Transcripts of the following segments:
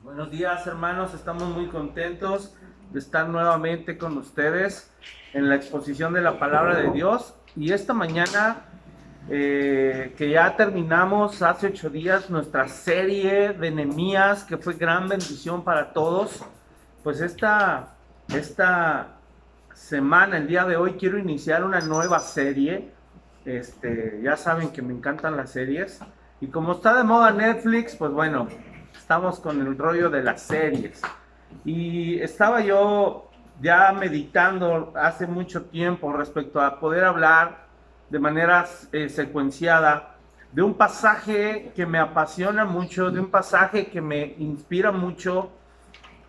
Buenos días, hermanos, estamos muy contentos de estar nuevamente con ustedes en la exposición de la palabra de Dios. Y esta mañana, que ya terminamos hace 8 días nuestra serie de Nehemías, que fue gran bendición para todos, pues esta semana, el día de hoy, quiero iniciar una nueva serie. Ya saben que me encantan las series. Y como está de moda Netflix, pues bueno, estamos con el rollo de las series. Y estaba yo ya meditando hace mucho tiempo respecto a poder hablar de manera secuenciada de un pasaje que me apasiona mucho, de un pasaje que me inspira mucho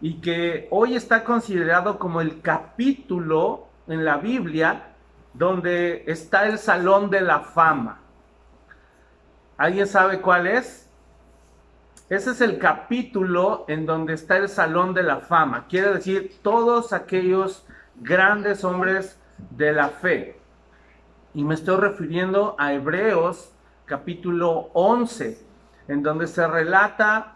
y que hoy está considerado como el capítulo en la Biblia donde está el Salón de la Fama. ¿Alguien sabe cuál es? Ese es el capítulo en donde está el Salón de la Fama. Quiere decir todos aquellos grandes hombres de la fe. Y me estoy refiriendo a Hebreos capítulo 11, en donde se relata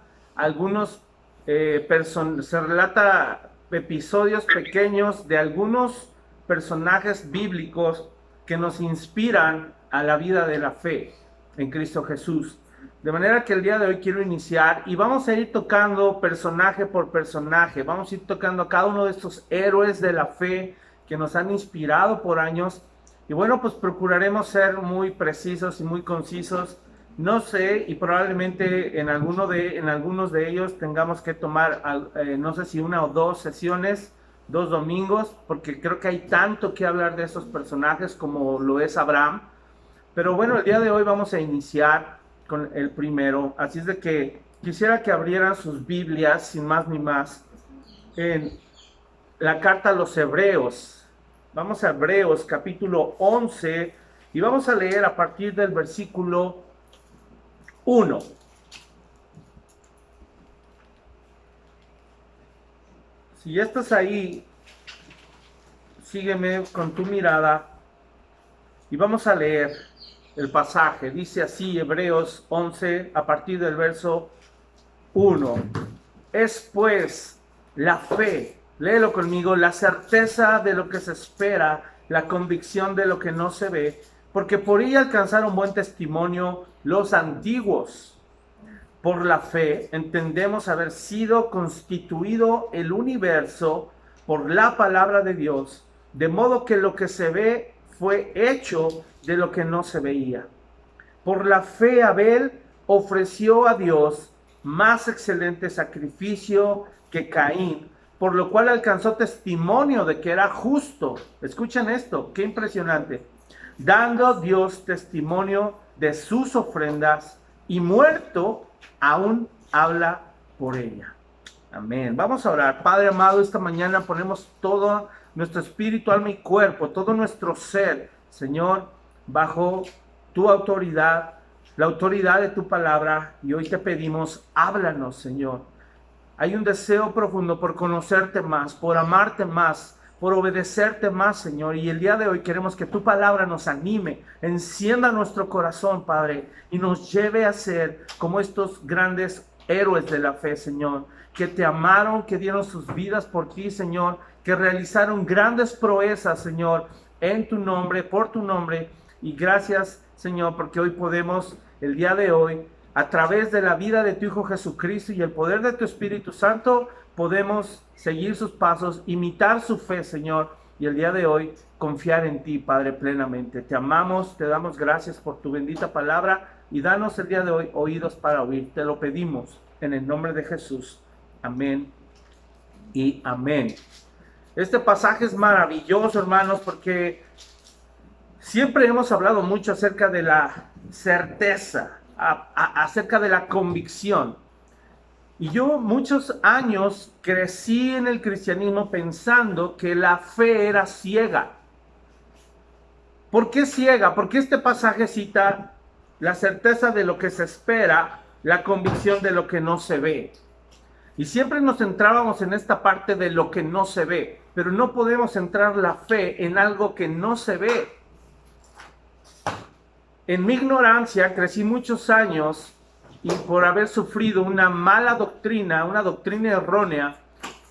se relata episodios pequeños de algunos personajes bíblicos que nos inspiran a la vida de la fe en Cristo Jesús. De manera que el día de hoy quiero iniciar y vamos a ir tocando personaje por personaje, vamos a ir tocando a cada uno de estos héroes de la fe que nos han inspirado por años. Y bueno, pues procuraremos ser muy precisos y muy concisos. No sé, y probablemente en algunos de ellos tengamos que tomar, no sé si una o dos sesiones, 2 domingos, porque creo que hay tanto que hablar de esos personajes como lo es Abraham. Pero bueno, el día de hoy vamos a iniciar con el primero. Así es de que quisiera que abrieran sus Biblias, sin más ni más, en la carta a los Hebreos. Vamos a Hebreos capítulo 11 y vamos a leer a partir del versículo 1. Si ya estás ahí, sígueme con tu mirada y vamos a leer el pasaje. Dice así Hebreos 11 a partir del verso 1. Es pues la fe, léelo conmigo, la certeza de lo que se espera, la convicción de lo que no se ve, porque por ella alcanzaron buen testimonio los antiguos. Por la fe entendemos haber sido constituido el universo por la palabra de Dios, de modo que lo que se ve fue hecho de lo que no se veía. Por la fe Abel ofreció a Dios más excelente sacrificio que Caín, por lo cual alcanzó testimonio de que era justo. Escuchen esto, qué impresionante. Dando Dios testimonio de sus ofrendas y muerto, aún habla por ella. Amén. Vamos a orar. Padre amado, esta mañana ponemos todo nuestro espíritu, alma y cuerpo, todo nuestro ser, Señor, bajo tu autoridad, la autoridad de tu palabra, y hoy te pedimos, háblanos, Señor. Hay un deseo profundo por conocerte más, por amarte más, por obedecerte más, Señor. Y el día de hoy queremos que tu palabra nos anime, encienda nuestro corazón, Padre, y nos lleve a ser como estos grandes héroes de la fe, Señor, que te amaron, que dieron sus vidas por ti, Señor, que realizaron grandes proezas, Señor, en tu nombre, por tu nombre. Y gracias, Señor, porque hoy podemos, el día de hoy, a través de la vida de tu Hijo Jesucristo y el poder de tu Espíritu Santo, podemos seguir sus pasos, imitar su fe, Señor, y el día de hoy confiar en ti, Padre, plenamente. Te amamos, te damos gracias por tu bendita palabra y danos el día de hoy oídos para oír. Te lo pedimos en el nombre de Jesús. Amén y amén. Este pasaje es maravilloso, hermanos, porque siempre hemos hablado mucho acerca de la certeza, acerca de la convicción. Y yo muchos años crecí en el cristianismo pensando que la fe era ciega. ¿Por qué ciega? Porque este pasaje cita la certeza de lo que se espera, la convicción de lo que no se ve. Y siempre nos centrábamos en esta parte de lo que no se ve, pero no podemos centrar la fe en algo que no se ve. En mi ignorancia crecí muchos años y por haber sufrido una mala doctrina, una doctrina errónea,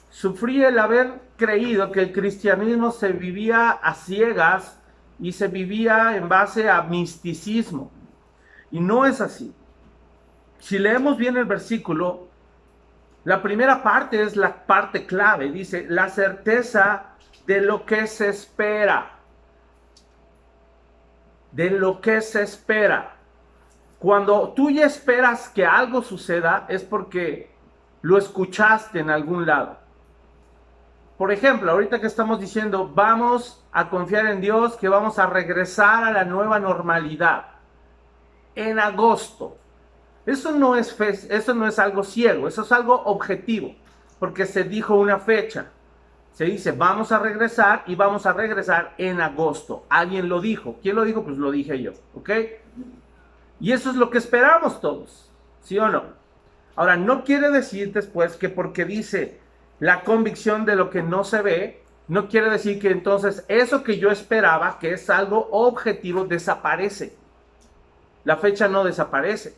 sufrí el haber creído que el cristianismo se vivía a ciegas y se vivía en base a misticismo. Y no es así. Si leemos bien el versículo, la primera parte es la parte clave. Dice, la certeza de lo que se espera. De lo que se espera. Cuando tú ya esperas que algo suceda, es porque lo escuchaste en algún lado. Por ejemplo, ahorita que estamos diciendo, vamos a confiar en Dios, que vamos a regresar a la nueva normalidad en agosto. Eso no es fe, eso no es algo ciego, eso es algo objetivo, porque se dijo una fecha. Se dice, vamos a regresar y vamos a regresar en agosto. Alguien lo dijo. ¿Quién lo dijo? Pues lo dije yo, ¿ok? Y eso es lo que esperamos todos, ¿sí o no? Ahora, no quiere decir después que porque dice la convicción de lo que no se ve, no quiere decir que entonces eso que yo esperaba, que es algo objetivo, desaparece. La fecha no desaparece.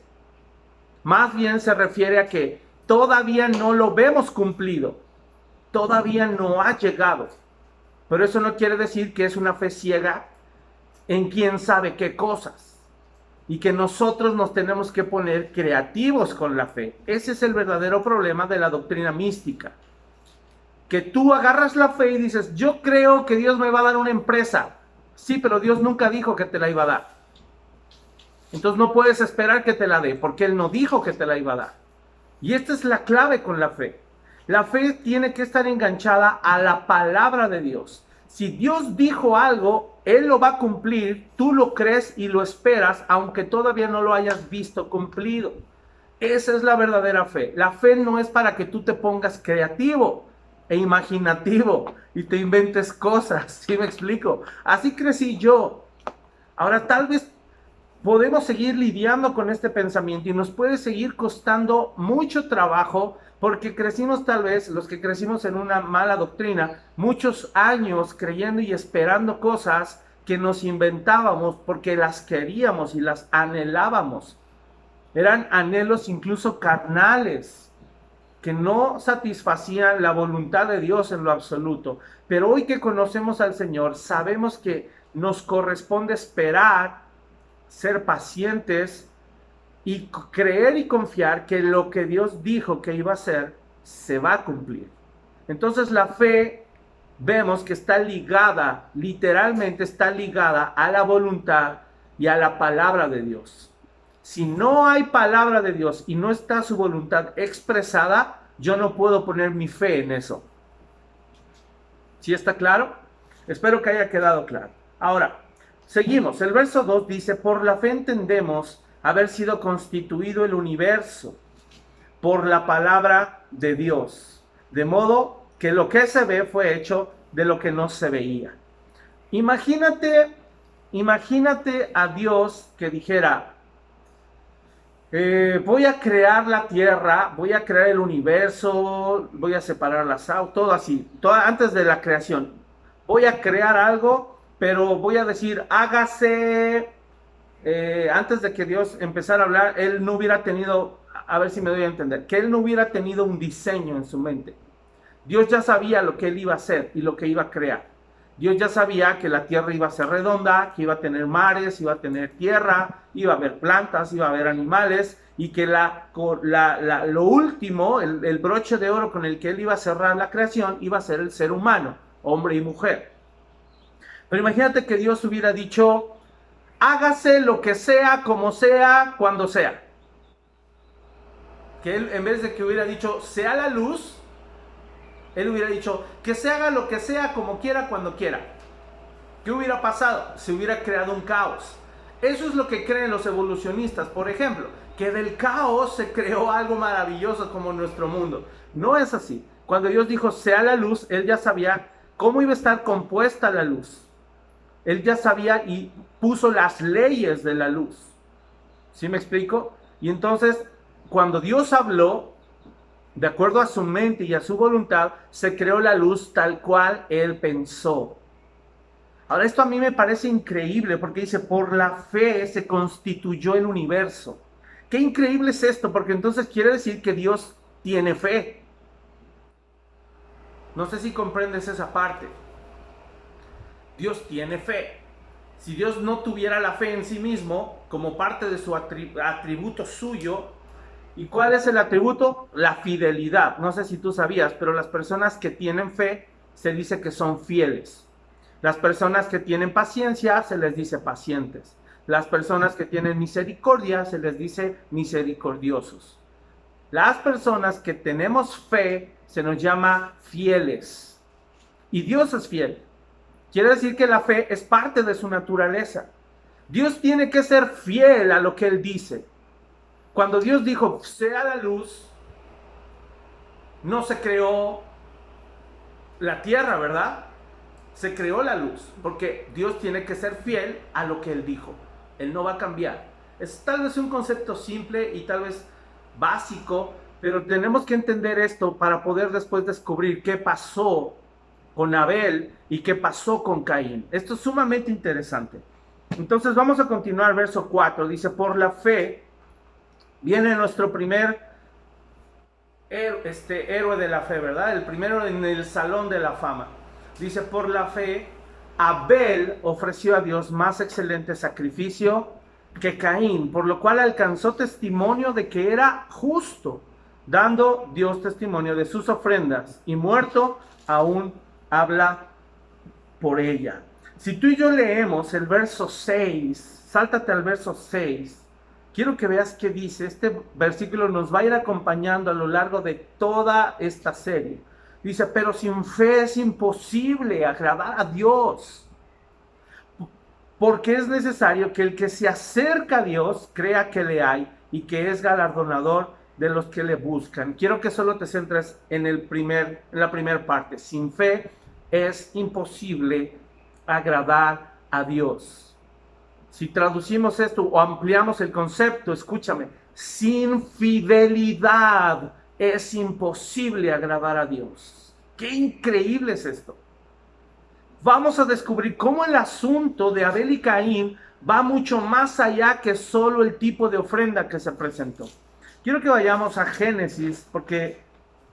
Más bien se refiere a que todavía no lo vemos cumplido. Todavía no ha llegado. Pero eso no quiere decir que es una fe ciega en quién sabe qué cosas. Y que nosotros nos tenemos que poner creativos con la fe. Ese es el verdadero problema de la doctrina mística. Que tú agarras la fe y dices, yo creo que Dios me va a dar una empresa. Sí, pero Dios nunca dijo que te la iba a dar. Entonces no puedes esperar que te la dé, porque Él no dijo que te la iba a dar. Y esta es la clave con la fe. La fe tiene que estar enganchada a la palabra de Dios. Si Dios dijo algo, Él lo va a cumplir, tú lo crees y lo esperas, aunque todavía no lo hayas visto cumplido. Esa es la verdadera fe. La fe no es para que tú te pongas creativo e imaginativo y te inventes cosas, ¿sí me explico? Así crecí yo. Ahora tal vez podemos seguir lidiando con este pensamiento y nos puede seguir costando mucho trabajo porque crecimos tal vez, los que crecimos en una mala doctrina, muchos años creyendo y esperando cosas que nos inventábamos porque las queríamos y las anhelábamos. Eran anhelos incluso carnales que no satisfacían la voluntad de Dios en lo absoluto. Pero hoy que conocemos al Señor, sabemos que nos corresponde esperar, ser pacientes y creer y confiar que lo que Dios dijo que iba a hacer se va a cumplir. Entonces la fe vemos que está ligada, literalmente está ligada a la voluntad y a la palabra de Dios. Si no hay palabra de Dios y no está su voluntad expresada, yo no puedo poner mi fe en eso. ¿Sí está claro? Espero que haya quedado claro. Ahora, seguimos. El verso 2 dice, por la fe entendemos haber sido constituido el universo por la palabra de Dios. De modo que lo que se ve fue hecho de lo que no se veía. Imagínate a Dios que dijera, voy a crear la tierra, voy a crear el universo, voy a separar las aguas, todo así, todo antes de la creación. Voy a crear algo, pero voy a decir, hágase, antes de que Dios empezara a hablar, Él no hubiera tenido, a ver si me doy a entender, que Él no hubiera tenido un diseño en su mente. Dios ya sabía lo que Él iba a hacer y lo que iba a crear. Dios ya sabía que la tierra iba a ser redonda, que iba a tener mares, iba a tener tierra, iba a haber plantas, iba a haber animales, y que lo último, el broche de oro con el que Él iba a cerrar la creación, iba a ser el ser humano, hombre y mujer. Pero imagínate que Dios hubiera dicho, hágase lo que sea, como sea, cuando sea. Que Él, en vez de que hubiera dicho, sea la luz, Él hubiera dicho, que se haga lo que sea, como quiera, cuando quiera. ¿Qué hubiera pasado? Se hubiera creado un caos. Eso es lo que creen los evolucionistas, por ejemplo, que del caos se creó algo maravilloso como nuestro mundo. No es así. Cuando Dios dijo, sea la luz, Él ya sabía cómo iba a estar compuesta la luz. Él ya sabía y puso las leyes de la luz. ¿Sí me explico? Y entonces, cuando Dios habló, de acuerdo a su mente y a su voluntad, se creó la luz tal cual Él pensó. Ahora, esto a mí me parece increíble porque dice, por la fe se constituyó el universo. Qué increíble es esto, porque entonces quiere decir que Dios tiene fe. No sé si comprendes esa parte. Dios tiene fe. Si Dios no tuviera la fe en sí mismo, como parte de su atributo suyo, ¿y cuál es el atributo? La fidelidad. No sé si tú sabías, pero las personas que tienen fe se dice que son fieles. Las personas que tienen paciencia se les dice pacientes. Las personas que tienen misericordia se les dice misericordiosos. Las personas que tenemos fe se nos llama fieles. Y Dios es fiel. Quiere decir que la fe es parte de su naturaleza. Dios tiene que ser fiel a lo que Él dice. Cuando Dios dijo, sea la luz, no se creó la tierra, ¿verdad? Se creó la luz, porque Dios tiene que ser fiel a lo que Él dijo. Él no va a cambiar. Es tal vez un concepto simple y tal vez básico, pero tenemos que entender esto para poder después descubrir qué pasó con Abel y qué pasó con Caín. Esto es sumamente interesante. Entonces vamos a continuar, verso 4. Dice, por la fe viene nuestro primer héroe de la fe, ¿verdad? El primero en el salón de la fama. Dice, por la fe, Abel ofreció a Dios más excelente sacrificio que Caín, por lo cual alcanzó testimonio de que era justo, dando Dios testimonio de sus ofrendas, y muerto aún habla por ella. Si tú y yo leemos el verso 6, sáltate al verso 6, quiero que veas qué dice. Este versículo nos va a ir acompañando a lo largo de toda esta serie. Dice, pero sin fe es imposible agradar a Dios, porque es necesario que el que se acerca a Dios crea que le hay y que es galardonador de los que le buscan. Quiero que solo te centres en la primera parte. Sin fe es imposible agradar a Dios. Si traducimos esto o ampliamos el concepto, escúchame, sin fidelidad es imposible agradar a Dios. ¡Qué increíble es esto! Vamos a descubrir cómo el asunto de Abel y Caín va mucho más allá que solo el tipo de ofrenda que se presentó. Quiero que vayamos a Génesis, porque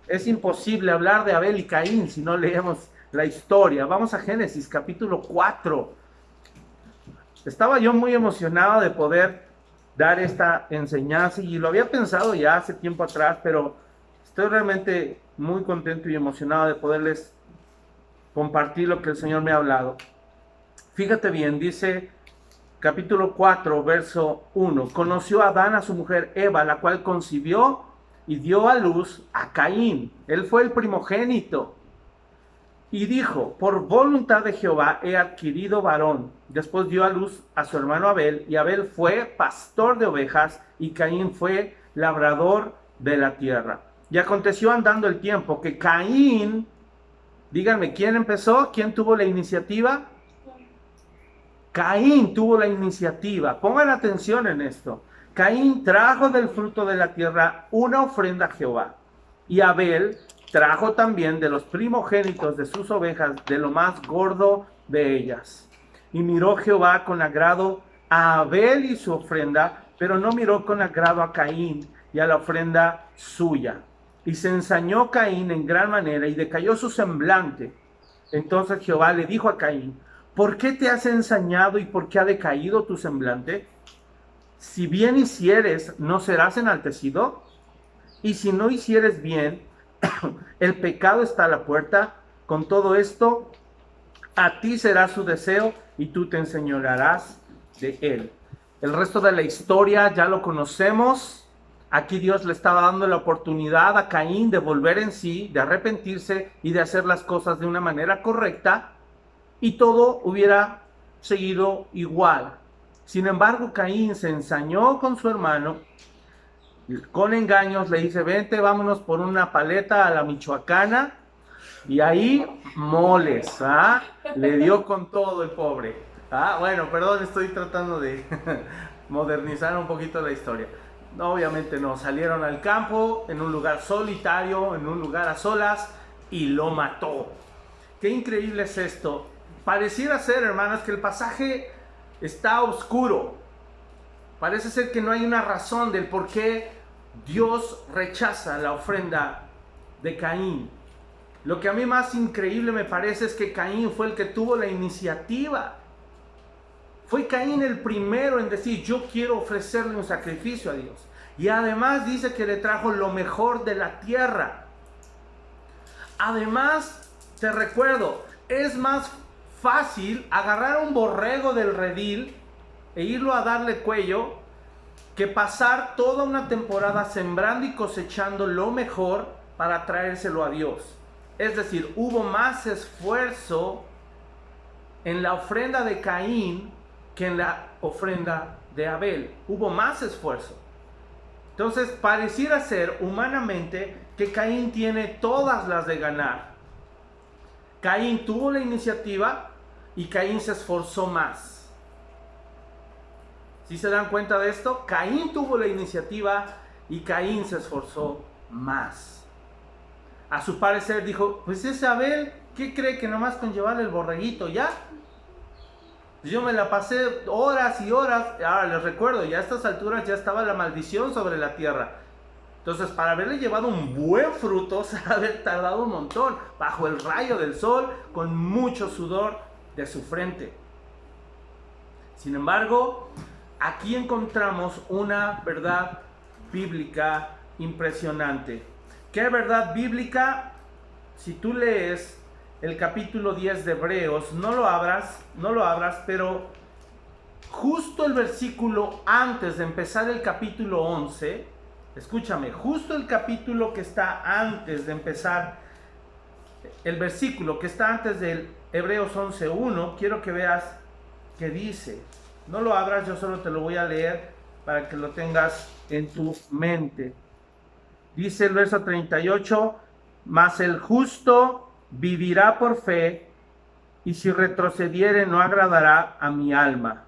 es imposible hablar de Abel y Caín si no leemos la historia. Vamos a Génesis, capítulo 4. Estaba yo muy emocionado de poder dar esta enseñanza y lo había pensado ya hace tiempo atrás, pero estoy realmente muy contento y emocionado de poderles compartir lo que el Señor me ha hablado. Fíjate bien, dice capítulo 4, verso 1. Conoció a Adán a su mujer Eva, la cual concibió y dio a luz a Caín. Él fue el primogénito. Y dijo, por voluntad de Jehová he adquirido varón. Después dio a luz a su hermano Abel, y Abel fue pastor de ovejas, y Caín fue labrador de la tierra. Y aconteció andando el tiempo que Caín, díganme, ¿quién empezó? ¿Quién tuvo la iniciativa? Caín tuvo la iniciativa. Pongan atención en esto. Caín trajo del fruto de la tierra una ofrenda a Jehová, y Abel trajo también de los primogénitos de sus ovejas, de lo más gordo de ellas. Y miró Jehová con agrado a Abel y su ofrenda, pero no miró con agrado a Caín y a la ofrenda suya. Y se ensañó Caín en gran manera y decayó su semblante. Entonces Jehová le dijo a Caín, ¿por qué te has ensañado y por qué ha decaído tu semblante? Si bien hicieres, ¿no serás enaltecido? Y si no hicieres bien, el pecado está a la puerta. Con todo esto, a ti será su deseo y tú te enseñorearás de él. El resto de la historia ya lo conocemos. Aquí Dios le estaba dando la oportunidad a Caín de volver en sí, de arrepentirse y de hacer las cosas de una manera correcta, y todo hubiera seguido igual. Sin embargo, Caín se ensañó con su hermano, con engaños le dice, vente, vámonos por una paleta a la michoacana, y ahí moles, ¿ah? Le dio con todo el pobre. Bueno, perdón, estoy tratando de modernizar un poquito la historia. No, obviamente no, salieron al campo, en un lugar solitario, en un lugar a solas, y lo mató. Qué increíble es esto. Pareciera ser, hermanos, que el pasaje está oscuro. Parece ser que no hay una razón del por qué Dios rechaza la ofrenda de Caín. Lo que a mí más increíble me parece es que Caín fue el que tuvo la iniciativa. Fue Caín el primero en decir, yo quiero ofrecerle un sacrificio a Dios. Y además dice que le trajo lo mejor de la tierra. Además, te recuerdo, es más fácil agarrar un borrego del redil e irlo a darle cuello que pasar toda una temporada sembrando y cosechando lo mejor para traérselo a Dios. Es decir, hubo más esfuerzo en la ofrenda de Caín que en la ofrenda de Abel. Hubo más esfuerzo. Entonces pareciera ser humanamente que Caín tiene todas las de ganar. Caín tuvo la iniciativa y Caín se esforzó más. ¿Sí se dan cuenta de esto? Caín tuvo la iniciativa y Caín se esforzó más. A su parecer dijo, pues ese Abel, ¿qué cree que nomás con llevarle el borreguito ya? Yo me la pasé horas y horas. Ahora les recuerdo, ya a estas alturas ya estaba la maldición sobre la tierra. Entonces, para haberle llevado un buen fruto, se ha haber tardado un montón, bajo el rayo del sol, con mucho sudor de su frente. Sin embargo, aquí encontramos una verdad bíblica impresionante. ¿Qué verdad bíblica? Si tú lees el capítulo 10 de Hebreos, no lo abras, pero justo el versículo antes de empezar el capítulo 11, escúchame, justo el capítulo que está antes de empezar, el versículo que está antes del Hebreos 11:1, quiero que veas qué dice. No lo abras, yo solo te lo voy a leer para que lo tengas en tu mente. Dice el verso 38, mas el justo vivirá por fe, y si retrocediere no agradará a mi alma.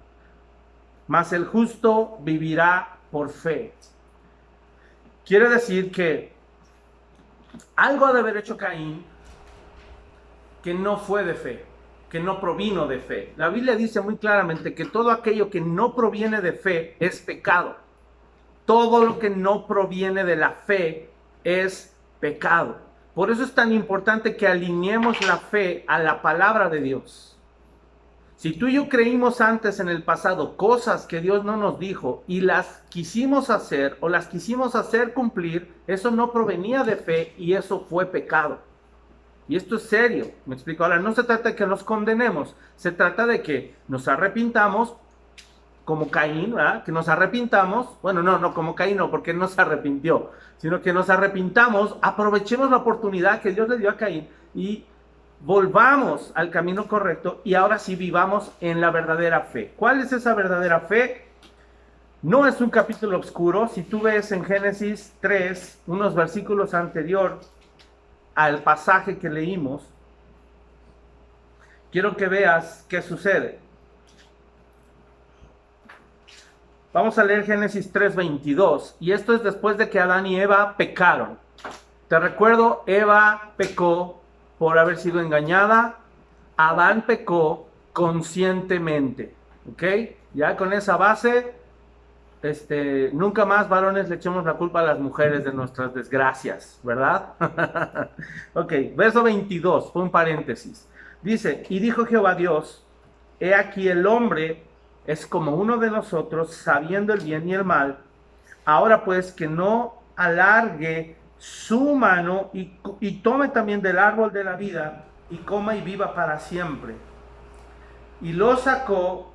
Mas el justo vivirá por fe. Quiere decir que algo ha de haber hecho Caín que no fue de fe, que no provino de fe. La Biblia dice muy claramente que todo aquello que no proviene de fe es pecado. Todo lo que no proviene de la fe es pecado. Por eso es tan importante que alineemos la fe a la palabra de Dios. Si tú y yo creímos antes en el pasado cosas que Dios no nos dijo y las quisimos hacer o las quisimos hacer cumplir, eso no provenía de fe y eso fue pecado. Y esto es serio, me explico. Ahora, no se trata de que nos condenemos, se trata de que nos arrepintamos como Caín, ¿verdad? Que nos arrepintamos, bueno, no como Caín, no, porque no se arrepintió, sino que nos arrepintamos, aprovechemos la oportunidad que Dios le dio a Caín y volvamos al camino correcto y ahora sí vivamos en la verdadera fe. ¿Cuál es esa verdadera fe? No es un capítulo oscuro. Si tú ves en Génesis 3, unos versículos anterior al pasaje que leímos, quiero que veas qué sucede. Vamos a leer Génesis 3:22, y esto es después de que Adán y Eva pecaron. Te recuerdo, Eva pecó por haber sido engañada, Adán pecó conscientemente, ¿ok? Ya con esa base, nunca más varones le echemos la culpa a las mujeres de nuestras desgracias, ¿verdad? Ok, verso 22, fue un paréntesis. Dice, y dijo Jehová Dios, he aquí el hombre es como uno de nosotros, sabiendo el bien y el mal. Ahora pues que no alargue su mano y tome también del árbol de la vida y coma y viva para siempre. Y lo sacó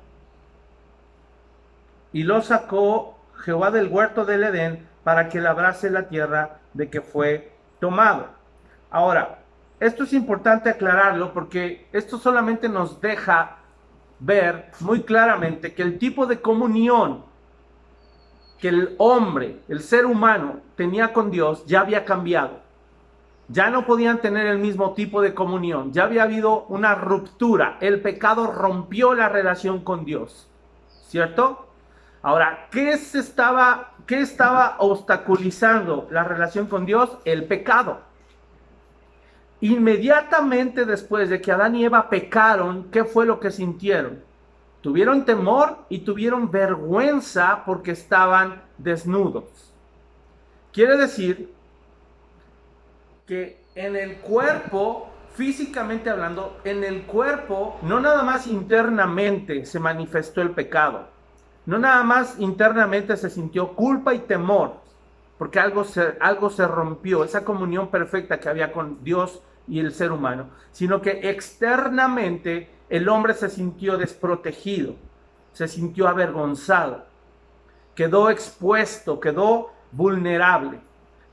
Jehová del huerto del Edén para que labrase la tierra de que fue tomado. Ahora, esto es importante aclararlo porque esto solamente nos deja ver muy claramente que el tipo de comunión que el hombre, el ser humano, tenía con Dios ya había cambiado. Ya no podían tener el mismo tipo de comunión. Ya había habido una ruptura. El pecado rompió la relación con Dios. ¿Cierto? Ahora, ¿qué estaba obstaculizando la relación con Dios? El pecado. Inmediatamente después de que Adán y Eva pecaron, ¿qué fue lo que sintieron? Tuvieron temor y tuvieron vergüenza porque estaban desnudos. Quiere decir que en el cuerpo, físicamente hablando, en el cuerpo, no nada más internamente se manifestó el pecado, no nada más internamente se sintió culpa y temor, porque algo se rompió, esa comunión perfecta que había con Dios y el ser humano, sino que externamente el hombre se sintió desprotegido, se sintió avergonzado, quedó expuesto, quedó vulnerable.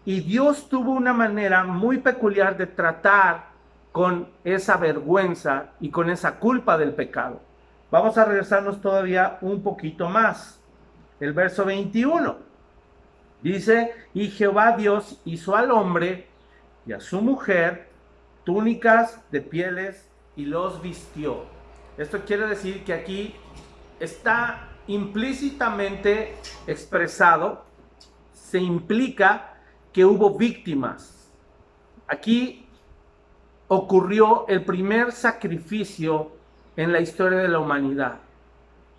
Y Dios tuvo una manera muy peculiar de tratar con esa vergüenza y con esa culpa del pecado. Vamos a regresarnos todavía un poquito más. El verso 21 dice, y Jehová Dios hizo al hombre y a su mujer túnicas de pieles y los vistió. Esto quiere decir que aquí está implícitamente expresado, se implica que hubo víctimas. Aquí ocurrió el primer sacrificio en la historia de la humanidad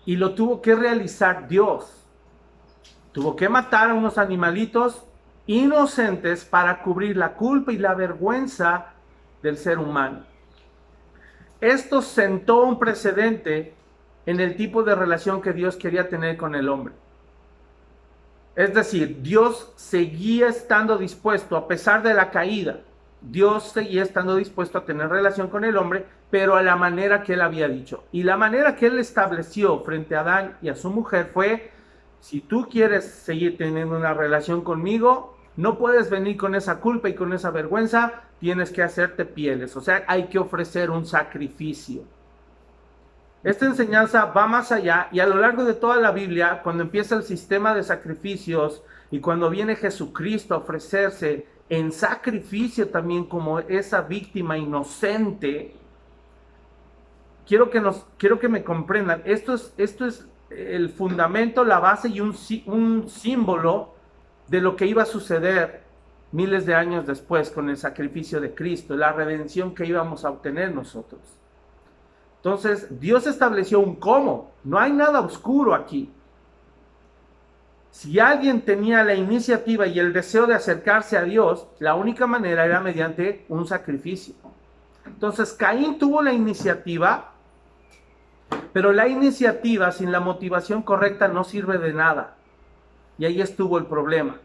y lo tuvo que realizar Dios. Tuvo que matar a unos animalitos inocentes para cubrir la culpa y la vergüenza del ser humano. Esto sentó un precedente en el tipo de relación que Dios quería tener con el hombre. Es decir, Dios seguía estando dispuesto, a pesar de la caída, Dios seguía estando dispuesto a tener relación con el hombre, pero a la manera que él había dicho. Y la manera que él estableció frente a Adán y a su mujer fue, si tú quieres seguir teniendo una relación conmigo, no puedes venir con esa culpa y con esa vergüenza, tienes que hacerte pieles. O sea, hay que ofrecer un sacrificio. Esta enseñanza va más allá y a lo largo de toda la Biblia, cuando empieza el sistema de sacrificios y cuando viene Jesucristo a ofrecerse en sacrificio también como esa víctima inocente, quiero que me comprendan, esto es el fundamento, la base y un símbolo de lo que iba a suceder miles de años después con el sacrificio de Cristo, la redención que íbamos a obtener nosotros. Entonces, Dios estableció un cómo. No hay nada oscuro aquí. Si alguien tenía la iniciativa y el deseo de acercarse a Dios, la única manera era mediante un sacrificio. Entonces, Caín tuvo la iniciativa, pero la iniciativa sin la motivación correcta no sirve de nada. Y ahí estuvo el problema.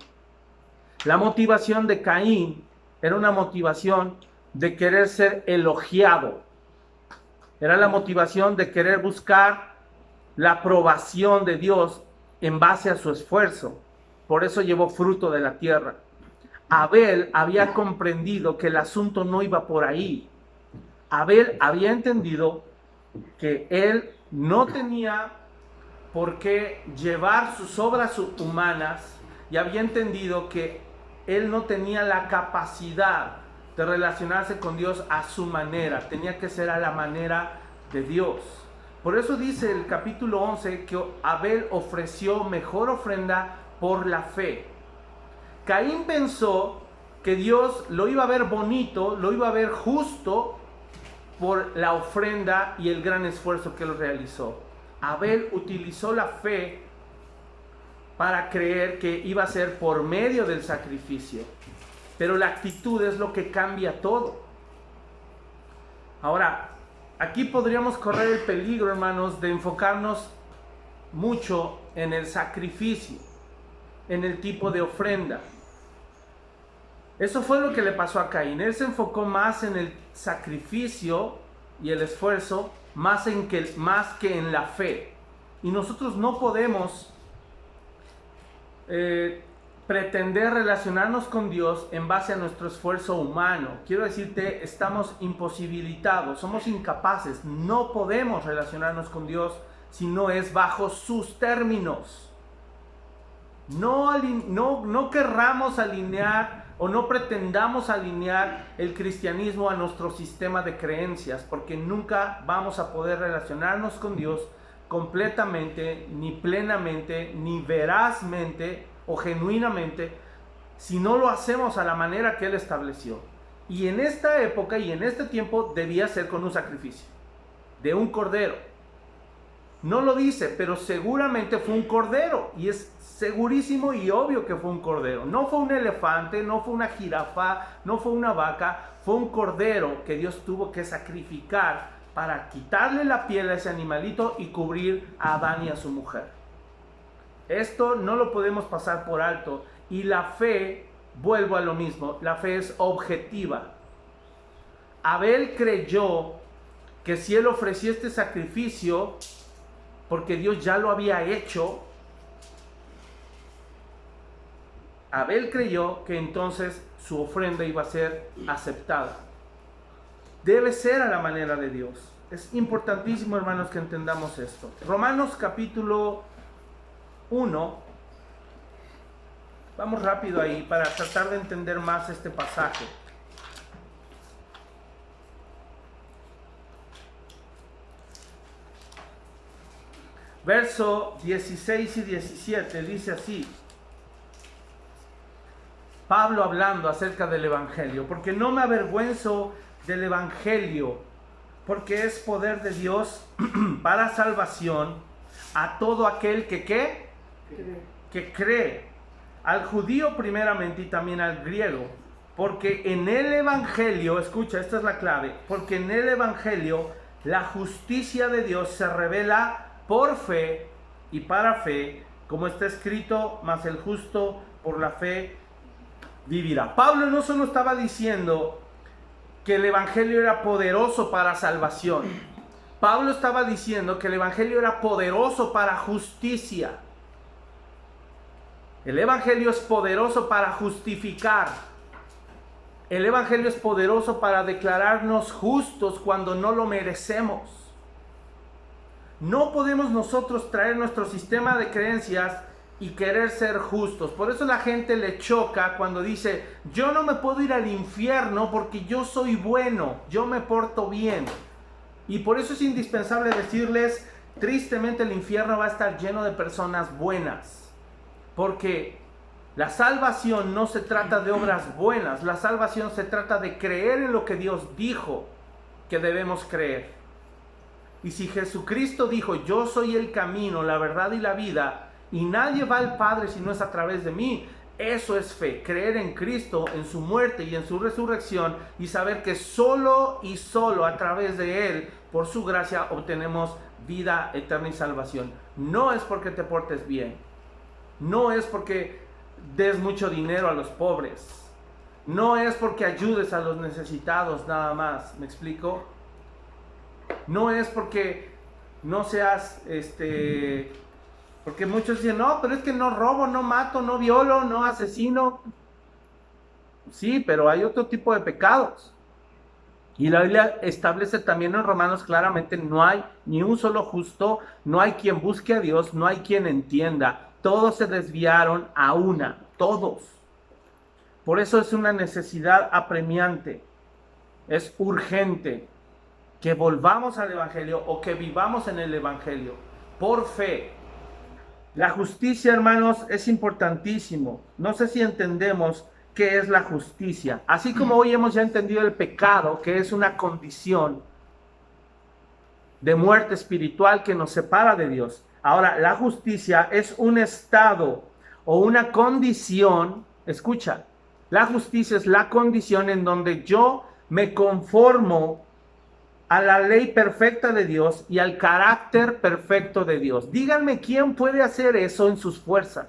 La motivación de Caín era una motivación de querer ser elogiado. Era la motivación de querer buscar la aprobación de Dios en base a su esfuerzo. Por eso llevó fruto de la tierra. Abel había comprendido que el asunto no iba por ahí. Abel había entendido que él no tenía por qué llevar sus obras humanas y había entendido que él no tenía la capacidad de relacionarse con Dios a su manera, tenía que ser a la manera de Dios. Por eso dice el capítulo 11 que Abel ofreció mejor ofrenda por la fe. Caín pensó que Dios lo iba a ver bonito, lo iba a ver justo por la ofrenda y el gran esfuerzo que él realizó. Abel utilizó la fe para creer que iba a ser por medio del sacrificio. Pero la actitud es lo que cambia todo. Ahora, aquí podríamos correr el peligro, hermanos, de enfocarnos mucho en el sacrificio, en el tipo de ofrenda. Eso fue lo que le pasó a Caín. Él se enfocó más en el sacrificio y el esfuerzo, más que en la fe. Y nosotros no podemos pretender relacionarnos con Dios en base a nuestro esfuerzo humano. Quiero decirte, estamos imposibilitados, somos incapaces, no podemos relacionarnos con Dios si no es bajo sus términos. No querramos alinear o no pretendamos alinear el cristianismo a nuestro sistema de creencias, porque nunca vamos a poder relacionarnos con Dios completamente, ni plenamente, ni verazmente o genuinamente, si no lo hacemos a la manera que Él estableció. Y en esta época y en este tiempo debía ser con un sacrificio de un cordero. No lo dice, pero seguramente fue un cordero. Y es segurísimo y obvio que fue un cordero. No fue un elefante, no fue una jirafa, no fue una vaca. Fue un cordero que Dios tuvo que sacrificar para quitarle la piel a ese animalito y cubrir a Adán y a su mujer. Esto no lo podemos pasar por alto. Y la fe, vuelvo a lo mismo, la fe es objetiva. Abel creyó que si él ofrecía este sacrificio, porque Dios ya lo había hecho, Abel creyó que entonces su ofrenda iba a ser aceptada. Debe ser a la manera de Dios. Es importantísimo, hermanos, que entendamos esto. Romanos capítulo 1. Vamos rápido ahí para tratar de entender más este pasaje. Verso 16 y 17 dice así. Pablo hablando acerca del evangelio. Porque no me avergüenzo del evangelio, porque es poder de Dios para salvación a todo aquel que ¿qué? Que cree. Al judío primeramente y también al griego. Porque en el evangelio, escucha, esta es la clave, porque en el evangelio la justicia de Dios se revela por fe y para fe, como está escrito, mas el justo por la fe vivirá. Pablo no solo estaba diciendo que el evangelio era poderoso para salvación. Pablo estaba diciendo que el evangelio era poderoso para justicia. El evangelio es poderoso para justificar. El evangelio es poderoso para declararnos justos cuando no lo merecemos. No podemos nosotros traer nuestro sistema de creencias y querer ser justos. Por eso la gente le choca cuando dice, yo no me puedo ir al infierno porque yo soy bueno, yo me porto bien. Y por eso es indispensable decirles, tristemente el infierno va a estar lleno de personas buenas. Porque la salvación no se trata de obras buenas, la salvación se trata de creer en lo que Dios dijo que debemos creer. Y si Jesucristo dijo, yo soy el camino, la verdad y la vida, y nadie va al Padre si no es a través de mí, eso es fe, creer en Cristo, en su muerte y en su resurrección, y saber que solo y solo a través de Él, por su gracia, obtenemos vida eterna y salvación. No es porque te portes bien, no es porque des mucho dinero a los pobres, no es porque ayudes a los necesitados nada más, ¿me explico? No es porque no seas, porque muchos dicen, no, pero es que no robo, no mato, no violo, no asesino. Sí, pero hay otro tipo de pecados. Y la Biblia establece también en Romanos claramente, no hay ni un solo justo, no hay quien busque a Dios, no hay quien entienda. Todos se desviaron a una, todos. Por eso es una necesidad apremiante, es urgente que volvamos al evangelio o que vivamos en el evangelio por fe. La justicia, hermanos, es importantísimo. No sé si entendemos qué es la justicia. Así como hoy hemos ya entendido el pecado, que es una condición de muerte espiritual que nos separa de Dios. Ahora, la justicia es un estado o una condición. Escucha, la justicia es la condición en donde yo me conformo a la ley perfecta de Dios y al carácter perfecto de Dios. Díganme, ¿quién puede hacer eso en sus fuerzas?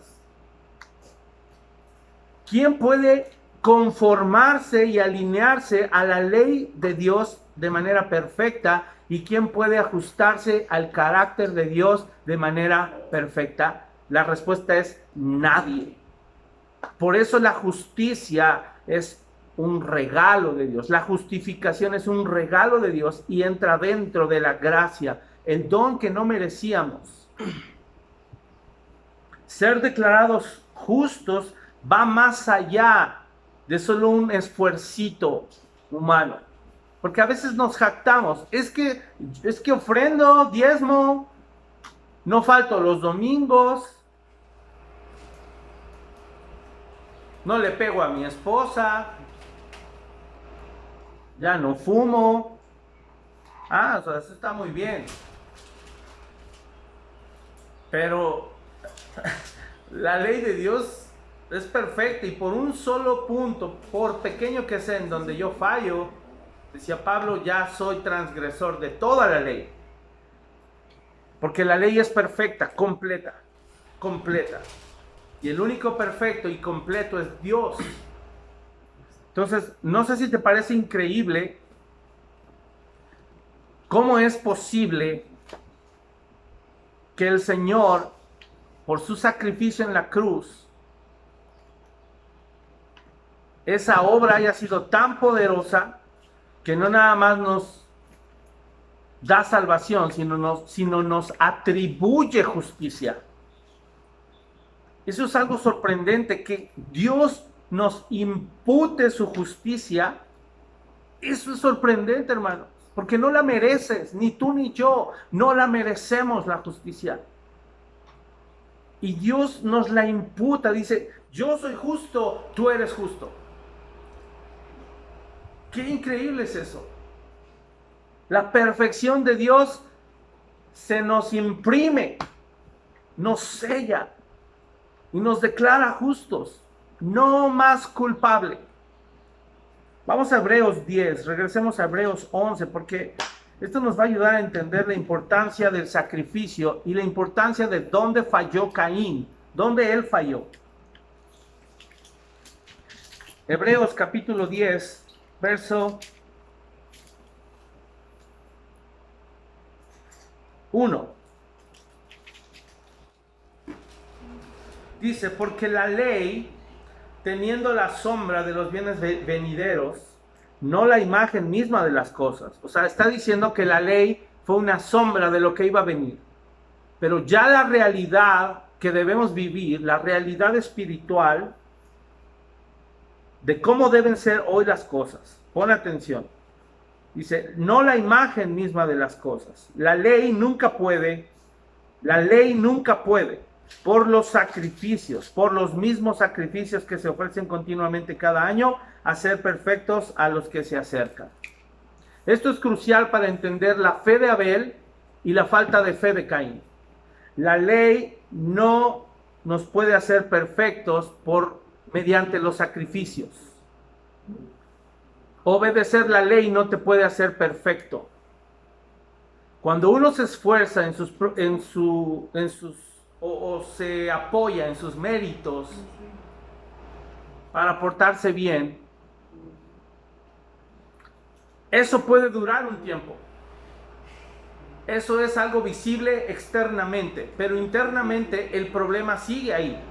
¿Quién puede conformarse y alinearse a la ley de Dios de manera perfecta? ¿Y quién puede ajustarse al carácter de Dios de manera perfecta? La respuesta es nadie. Por eso la justicia es un regalo de Dios. La justificación es un regalo de Dios y entra dentro de la gracia, el don que no merecíamos. Ser declarados justos va más allá de solo un esfuercito humano. Porque a veces nos jactamos, es que ofrendo, diezmo, no falto los domingos, no le pego a mi esposa, ya no fumo. O sea, eso está muy bien. Pero la ley de Dios es perfecta y por un solo punto, por pequeño que sea en donde yo fallo, decía Pablo, ya soy transgresor de toda la ley. Porque la ley es perfecta, completa, completa. Y el único perfecto y completo es Dios. Entonces, no sé si te parece increíble cómo es posible que el Señor, por su sacrificio en la cruz, esa obra haya sido tan poderosa que no nada más nos da salvación, sino nos atribuye justicia. Eso es algo sorprendente, que Dios nos impute su justicia. Eso es sorprendente, hermanos, porque no la mereces, ni tú ni yo, no la merecemos la justicia. Y Dios nos la imputa, dice, yo soy justo, tú eres justo. Qué increíble es eso. La perfección de Dios se nos imprime, nos sella y nos declara justos, no más culpable. Vamos a Hebreos 10, regresemos a Hebreos 11, porque esto nos va a ayudar a entender la importancia del sacrificio y la importancia de dónde falló Caín, dónde él falló. Hebreos capítulo 10, verso 1. Dice, porque la ley, teniendo la sombra de los bienes venideros, no la imagen misma de las cosas. O sea, está diciendo que la ley fue una sombra de lo que iba a venir. Pero ya la realidad que debemos vivir, la realidad espiritual de cómo deben ser hoy las cosas. Pon atención. Dice, no la imagen misma de las cosas. La ley nunca puede, por los sacrificios, por los mismos sacrificios que se ofrecen continuamente cada año, hacer perfectos a los que se acercan. Esto es crucial para entender la fe de Abel y la falta de fe de Caín. La ley no nos puede hacer perfectos mediante los sacrificios. Obedecer la ley no te puede hacer perfecto. Cuando uno se esfuerza o se apoya en sus méritos para portarse bien, eso puede durar un tiempo. Eso es algo visible externamente, pero internamente el problema sigue ahí.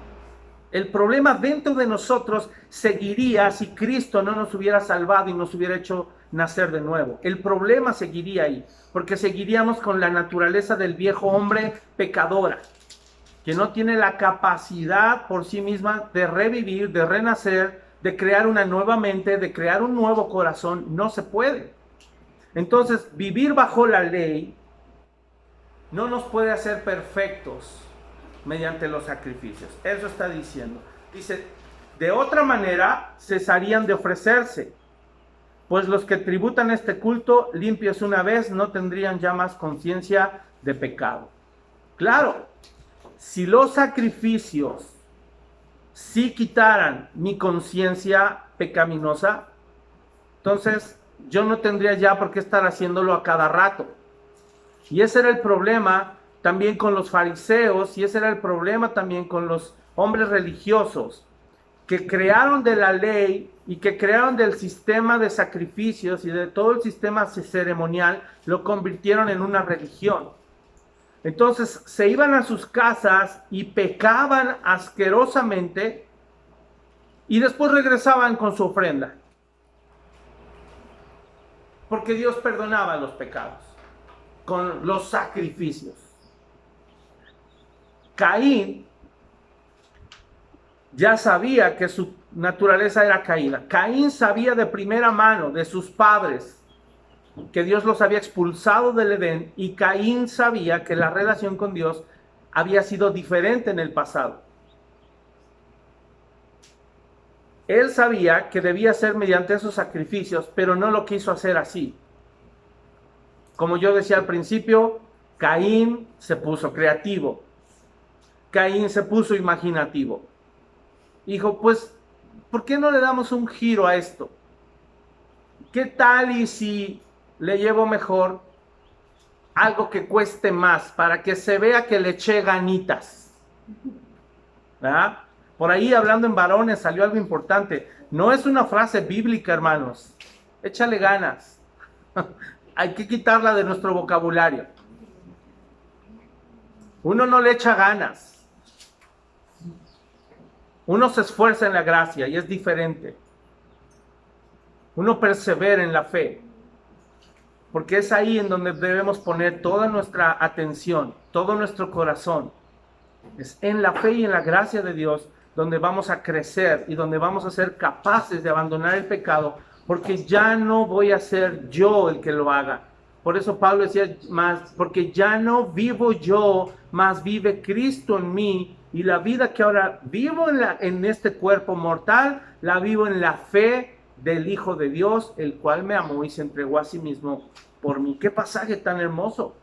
El problema dentro de nosotros seguiría si Cristo no nos hubiera salvado y nos hubiera hecho nacer de nuevo. El problema seguiría ahí, porque seguiríamos con la naturaleza del viejo hombre pecadora, que no tiene la capacidad por sí misma de revivir, de renacer, de crear una nueva mente, de crear un nuevo corazón. No se puede. Entonces, vivir bajo la ley no nos puede hacer perfectos mediante los sacrificios. Eso está diciendo. Dice, de otra manera cesarían de ofrecerse, pues los que tributan este culto limpios una vez no tendrían ya más conciencia de pecado. Claro, si los sacrificios sí quitaran mi conciencia pecaminosa, entonces yo no tendría ya por qué estar haciéndolo a cada rato. Y ese era el problema también con los fariseos, y ese era el problema también con los hombres religiosos, que crearon de la ley y que crearon del sistema de sacrificios y de todo el sistema ceremonial, lo convirtieron en una religión. Entonces se iban a sus casas y pecaban asquerosamente y después regresaban con su ofrenda, porque Dios perdonaba los pecados con los sacrificios. Caín ya sabía que su naturaleza era caída. Caín sabía de primera mano de sus padres que Dios los había expulsado del Edén, y Caín sabía que la relación con Dios había sido diferente en el pasado. Él sabía que debía ser mediante esos sacrificios, pero no lo quiso hacer así. Como yo decía al principio, Caín se puso creativo. Caín se puso imaginativo. Dijo, pues, ¿por qué no le damos un giro a esto? ¿Qué tal y si le llevo mejor algo que cueste más para que se vea que le eché ganitas? ¿Verdad? Por ahí, hablando en varones, salió algo importante. No es una frase bíblica, hermanos. Échale ganas. Hay que quitarla de nuestro vocabulario. Uno no le echa ganas. Uno se esfuerza en la gracia y es diferente. Uno persevera en la fe. Porque es ahí en donde debemos poner toda nuestra atención, todo nuestro corazón. Es en la fe y en la gracia de Dios donde vamos a crecer y donde vamos a ser capaces de abandonar el pecado, porque ya no voy a ser yo el que lo haga. Por eso Pablo decía más, porque ya no vivo yo, más vive Cristo en mí, y la vida que ahora vivo en este cuerpo mortal, la vivo en la fe del Hijo de Dios, el cual me amó y se entregó a sí mismo por mí. ¡Qué pasaje tan hermoso!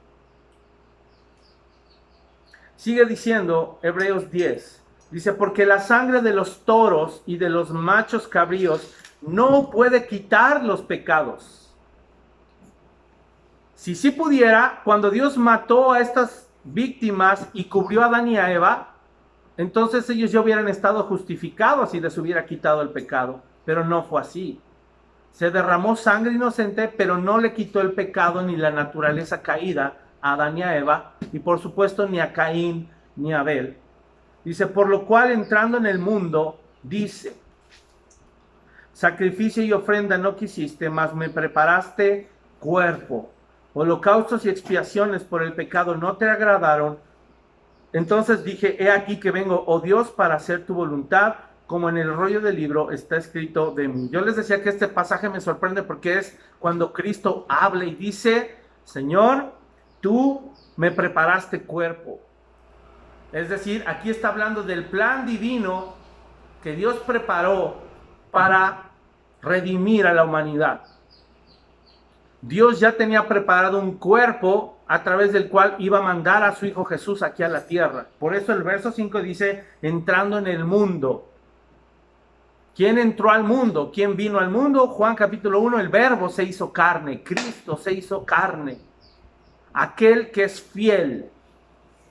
Sigue diciendo Hebreos 10, dice, porque la sangre de los toros y de los machos cabríos no puede quitar los pecados. Si sí pudiera, cuando Dios mató a estas víctimas y cubrió a Adán y a Eva, entonces ellos ya hubieran estado justificados y les hubiera quitado el pecado, pero no fue así. Se derramó sangre inocente, pero no le quitó el pecado ni la naturaleza caída a Adán y a Eva, y por supuesto ni a Caín ni a Abel. Dice, por lo cual entrando en el mundo, dice, sacrificio y ofrenda no quisiste, mas me preparaste cuerpo. Holocaustos y expiaciones por el pecado no te agradaron. Entonces dije, he aquí que vengo, oh Dios, para hacer tu voluntad, como en el rollo del libro está escrito de mí. Yo les decía que este pasaje me sorprende porque es cuando Cristo habla y dice, Señor, tú me preparaste cuerpo. Es decir, aquí está hablando del plan divino que Dios preparó para redimir a la humanidad. Dios ya tenía preparado un cuerpo a través del cual iba a mandar a su Hijo Jesús aquí a la tierra. Por eso el verso 5 dice, entrando en el mundo. ¿Quién entró al mundo? ¿Quién vino al mundo? Juan capítulo 1, el verbo se hizo carne, Cristo se hizo carne. Aquel que es fiel,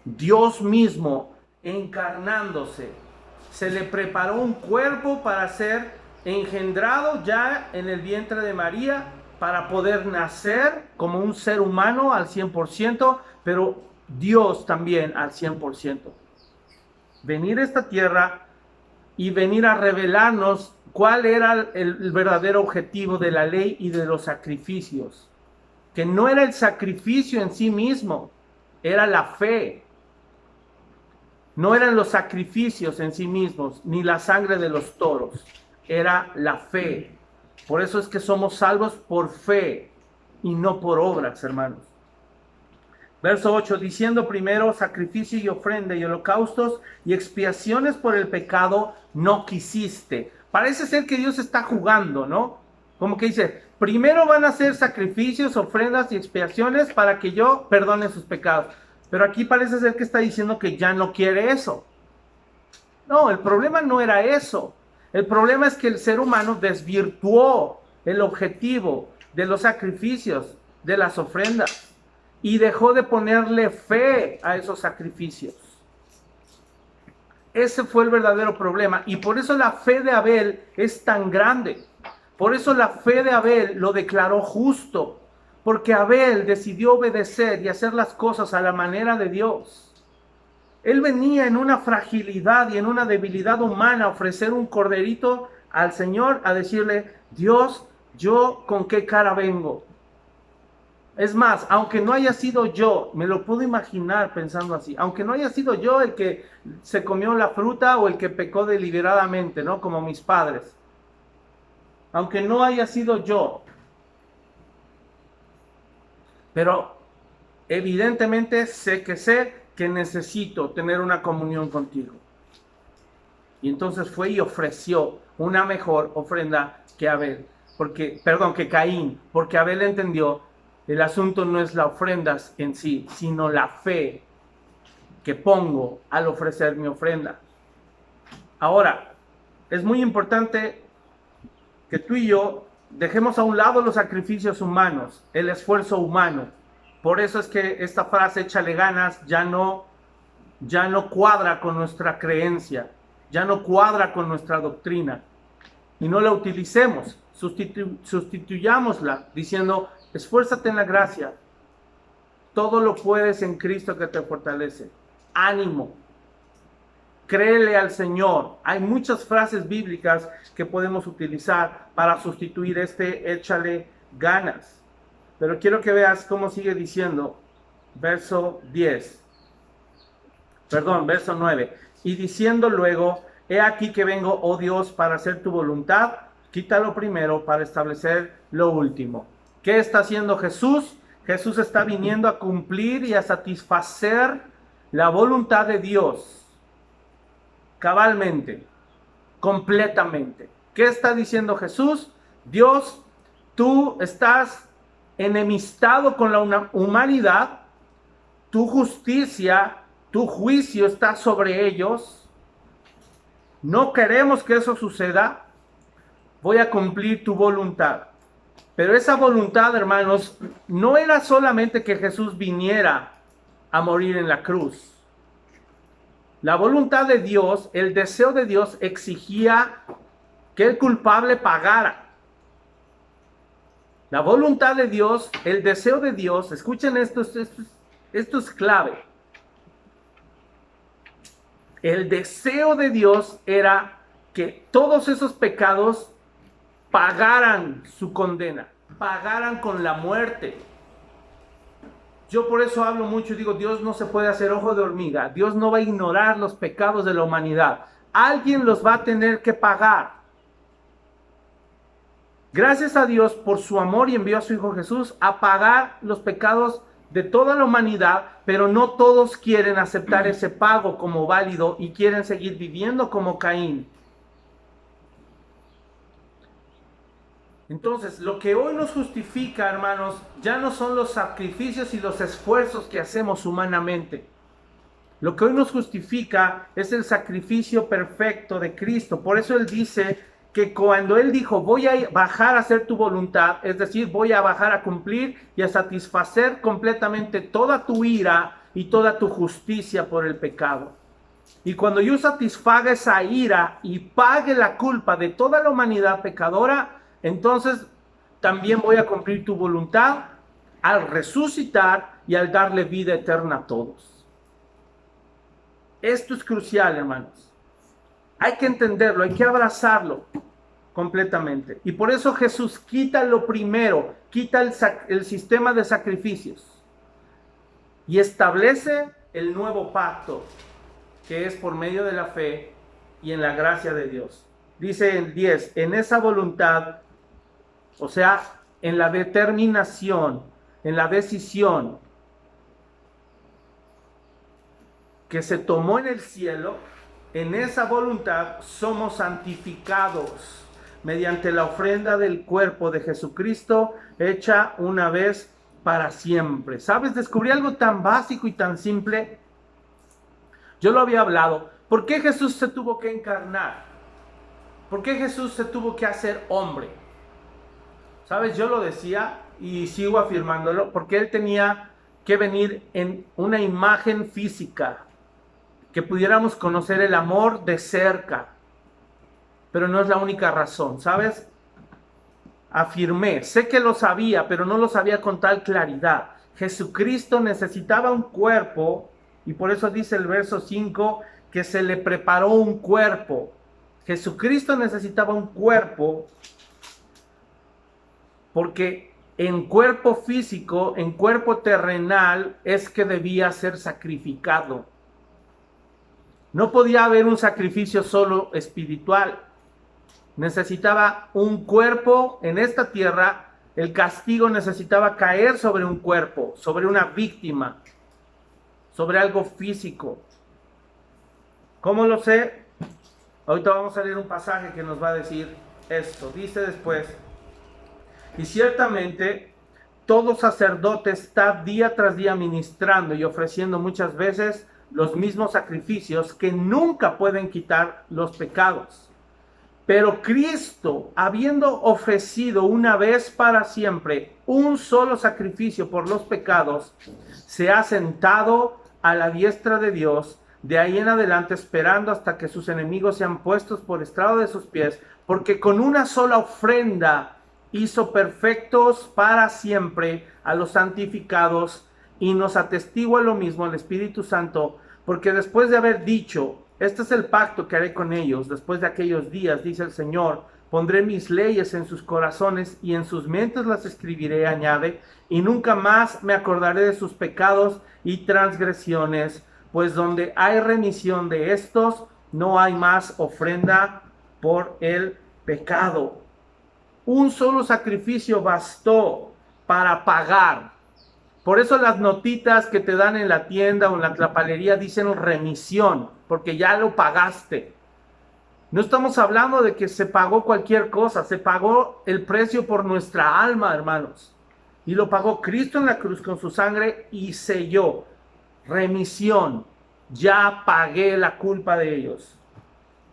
Dios mismo encarnándose, se le preparó un cuerpo para ser engendrado ya en el vientre de María, para poder nacer como un ser humano al 100%, pero Dios también al 100%. Venir a esta tierra y venir a revelarnos cuál era el verdadero objetivo de la ley y de los sacrificios. Que no era el sacrificio en sí mismo, era la fe. No eran los sacrificios en sí mismos, ni la sangre de los toros, era la fe. Por eso es que somos salvos por fe y no por obras, hermanos. Verso 8, diciendo primero, sacrificio y ofrenda y holocaustos y expiaciones por el pecado no quisiste. Parece ser que Dios está jugando, ¿no? Como que dice, primero van a hacer sacrificios, ofrendas y expiaciones para que yo perdone sus pecados. Pero aquí parece ser que está diciendo que ya no quiere eso. No, el problema no era eso. El problema es que el ser humano desvirtuó el objetivo de los sacrificios, de las ofrendas, y dejó de ponerle fe a esos sacrificios. Ese fue el verdadero problema, y por eso la fe de Abel es tan grande. Por eso la fe de Abel lo declaró justo, porque Abel decidió obedecer y hacer las cosas a la manera de Dios. Él venía en una fragilidad y en una debilidad humana a ofrecer un corderito al Señor, a decirle, Dios, ¿yo con qué cara vengo? Es más, aunque no haya sido yo, me lo puedo imaginar pensando así, aunque no haya sido yo el que se comió la fruta o el que pecó deliberadamente, ¿no? Como mis padres. Aunque no haya sido yo. Pero evidentemente sé que necesito tener una comunión contigo. Y entonces fue y ofreció una mejor ofrenda que Abel, que Caín, porque Abel entendió, el asunto no es la ofrenda en sí, sino la fe. que pongo al ofrecer mi ofrenda. Ahora, es muy importante que tú y yo dejemos a un lado los sacrificios humanos, el esfuerzo humano. Por eso es que esta frase, échale ganas, ya no cuadra con nuestra creencia, ya no cuadra con nuestra doctrina. Y no la utilicemos, sustituyámosla diciendo, esfuérzate en la gracia, todo lo puedes en Cristo que te fortalece. Ánimo, créele al Señor. Hay muchas frases bíblicas que podemos utilizar para sustituir échale ganas. Pero quiero que veas cómo sigue diciendo, verso 9. Y diciendo luego, he aquí que vengo, oh Dios, para hacer tu voluntad, quita lo primero para establecer lo último. ¿Qué está haciendo Jesús? Jesús está viniendo a cumplir y a satisfacer la voluntad de Dios, cabalmente, completamente. ¿Qué está diciendo Jesús? Dios, tú estás enemistado con la humanidad, tu justicia, tu juicio está sobre ellos. No queremos que eso suceda. Voy a cumplir tu voluntad. Pero esa voluntad, hermanos, no era solamente que Jesús viniera a morir en la cruz. La voluntad de Dios, el deseo de Dios exigía que el culpable pagara. La voluntad de Dios, el deseo de Dios, escuchen esto es clave. El deseo de Dios era que todos esos pecados pagaran su condena, pagaran con la muerte. Yo por eso hablo mucho y digo, Dios no se puede hacer ojo de hormiga. Dios no va a ignorar los pecados de la humanidad. Alguien los va a tener que pagar. Gracias a Dios por su amor y envió a su Hijo Jesús a pagar los pecados de toda la humanidad, pero no todos quieren aceptar ese pago como válido y quieren seguir viviendo como Caín. Entonces, lo que hoy nos justifica, hermanos, ya no son los sacrificios y los esfuerzos que hacemos humanamente. Lo que hoy nos justifica es el sacrificio perfecto de Cristo. Por eso Él dice que cuando Él dijo, voy a bajar a hacer tu voluntad, es decir, voy a bajar a cumplir y a satisfacer completamente toda tu ira y toda tu justicia por el pecado. Y cuando yo satisfaga esa ira y pague la culpa de toda la humanidad pecadora, entonces también voy a cumplir tu voluntad al resucitar y al darle vida eterna a todos. Esto es crucial, hermanos. Hay que entenderlo, hay que abrazarlo completamente. Y por eso Jesús quita lo primero, quita el sistema de sacrificios y establece el nuevo pacto, que es por medio de la fe y en la gracia de Dios. Dice el 10, en esa voluntad, o sea, en la determinación, en la decisión que se tomó en el cielo, en esa voluntad somos santificados mediante la ofrenda del cuerpo de Jesucristo hecha una vez para siempre. ¿Sabes? Descubrí algo tan básico y tan simple. Yo lo había hablado. ¿Por qué Jesús se tuvo que encarnar? ¿Por qué Jesús se tuvo que hacer hombre? ¿Sabes? Yo lo decía y sigo afirmándolo, porque Él tenía que venir en una imagen física, que pudiéramos conocer el amor de cerca. Pero no es la única razón, ¿sabes? Afirmé, sé que lo sabía, pero no lo sabía con tal claridad. Jesucristo necesitaba un cuerpo, y por eso dice el verso 5, que se le preparó un cuerpo. Jesucristo necesitaba un cuerpo, porque en cuerpo físico, en cuerpo terrenal, es que debía ser sacrificado. No podía haber un sacrificio solo espiritual. Necesitaba un cuerpo en esta tierra. El castigo necesitaba caer sobre un cuerpo, sobre una víctima, sobre algo físico. ¿Cómo lo sé? Ahorita vamos a leer un pasaje que nos va a decir esto. Dice después, y ciertamente todo sacerdote está día tras día ministrando y ofreciendo muchas veces los mismos sacrificios que nunca pueden quitar los pecados. Pero Cristo, habiendo ofrecido una vez para siempre un solo sacrificio por los pecados, se ha sentado a la diestra de Dios, de ahí en adelante esperando hasta que sus enemigos sean puestos por estrado de sus pies, porque con una sola ofrenda hizo perfectos para siempre a los santificados, y nos atestigua lo mismo el Espíritu Santo, porque después de haber dicho: este es el pacto que haré con ellos después de aquellos días, dice el Señor, pondré mis leyes en sus corazones y en sus mentes las escribiré, añade, y nunca más me acordaré de sus pecados y transgresiones, pues donde hay remisión de estos, no hay más ofrenda por el pecado. Un solo sacrificio bastó para pagar. Por eso las notitas que te dan en la tienda o en la tlapalería dicen remisión, porque ya lo pagaste. No estamos hablando de que se pagó cualquier cosa, se pagó el precio por nuestra alma, hermanos. Y lo pagó Cristo en la cruz con su sangre y selló. Remisión, ya pagué la culpa de ellos.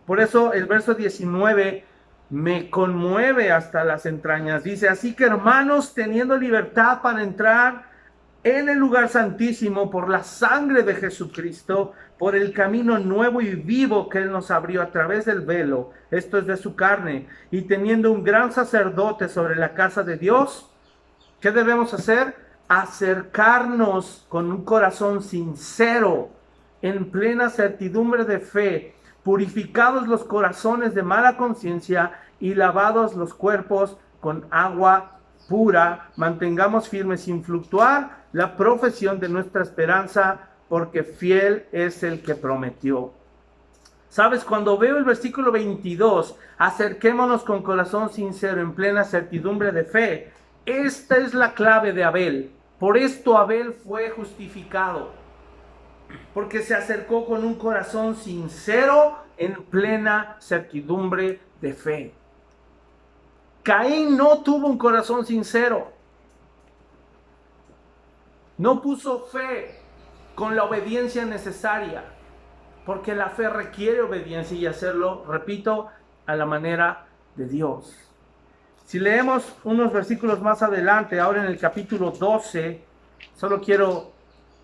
Por eso el verso 19 me conmueve hasta las entrañas. Dice: así que, hermanos, teniendo libertad para entrar en el lugar santísimo por la sangre de Jesucristo, por el camino nuevo y vivo que Él nos abrió a través del velo, esto es de su carne, y teniendo un gran sacerdote sobre la casa de Dios, ¿qué debemos hacer? Acercarnos con un corazón sincero, en plena certidumbre de fe, purificados los corazones de mala conciencia y lavados los cuerpos con agua pura. Mantengamos firme sin fluctuar la profesión de nuestra esperanza, porque fiel es el que prometió. ¿Sabes? Cuando veo el versículo 22, acerquémonos con corazón sincero en plena certidumbre de fe, esta es la clave de Abel. Por esto Abel fue justificado, porque se acercó con un corazón sincero en plena certidumbre de fe. Caín no tuvo un corazón sincero. No puso fe con la obediencia necesaria, porque la fe requiere obediencia y hacerlo, repito, a la manera de Dios. Si leemos unos versículos más adelante, ahora en el capítulo 12, solo quiero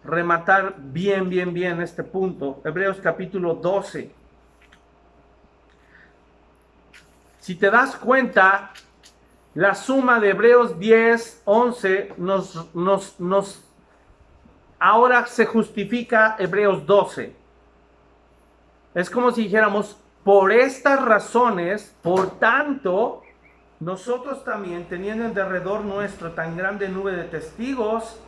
rematar bien este punto. Hebreos capítulo 12. Si te das cuenta, la suma de Hebreos 10, 11 ahora se justifica Hebreos 12. Es como si dijéramos: por estas razones, por tanto, nosotros también, teniendo en derredor nuestro tan grande nube de testigos,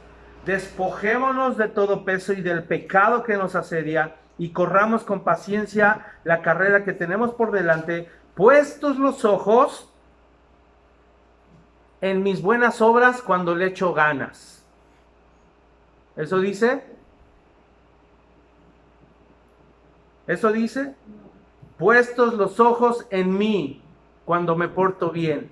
despojémonos de todo peso y del pecado que nos asedia, y corramos con paciencia la carrera que tenemos por delante, puestos los ojos en mis buenas obras cuando le echo ganas. ¿Eso dice? ¿Eso dice? Puestos los ojos en mí cuando me porto bien.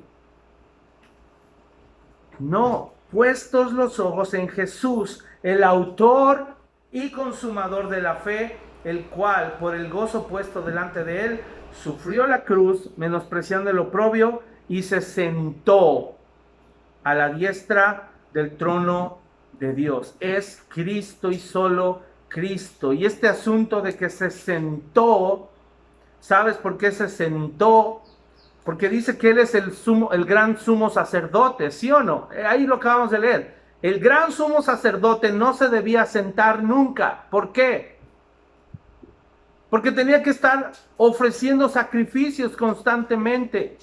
No, puestos los ojos en Jesús, el autor y consumador de la fe, el cual, por el gozo puesto delante de él, sufrió la cruz, menospreciando el oprobio, y se sentó a la diestra del trono de Dios. Es Cristo y solo Cristo. Y este asunto de que se sentó, ¿sabes por qué se sentó? Porque dice que Él es el gran sumo sacerdote, ¿sí o no? Ahí lo acabamos de leer. El gran sumo sacerdote no se debía sentar nunca. ¿Por qué? Porque tenía que estar ofreciendo sacrificios constantemente.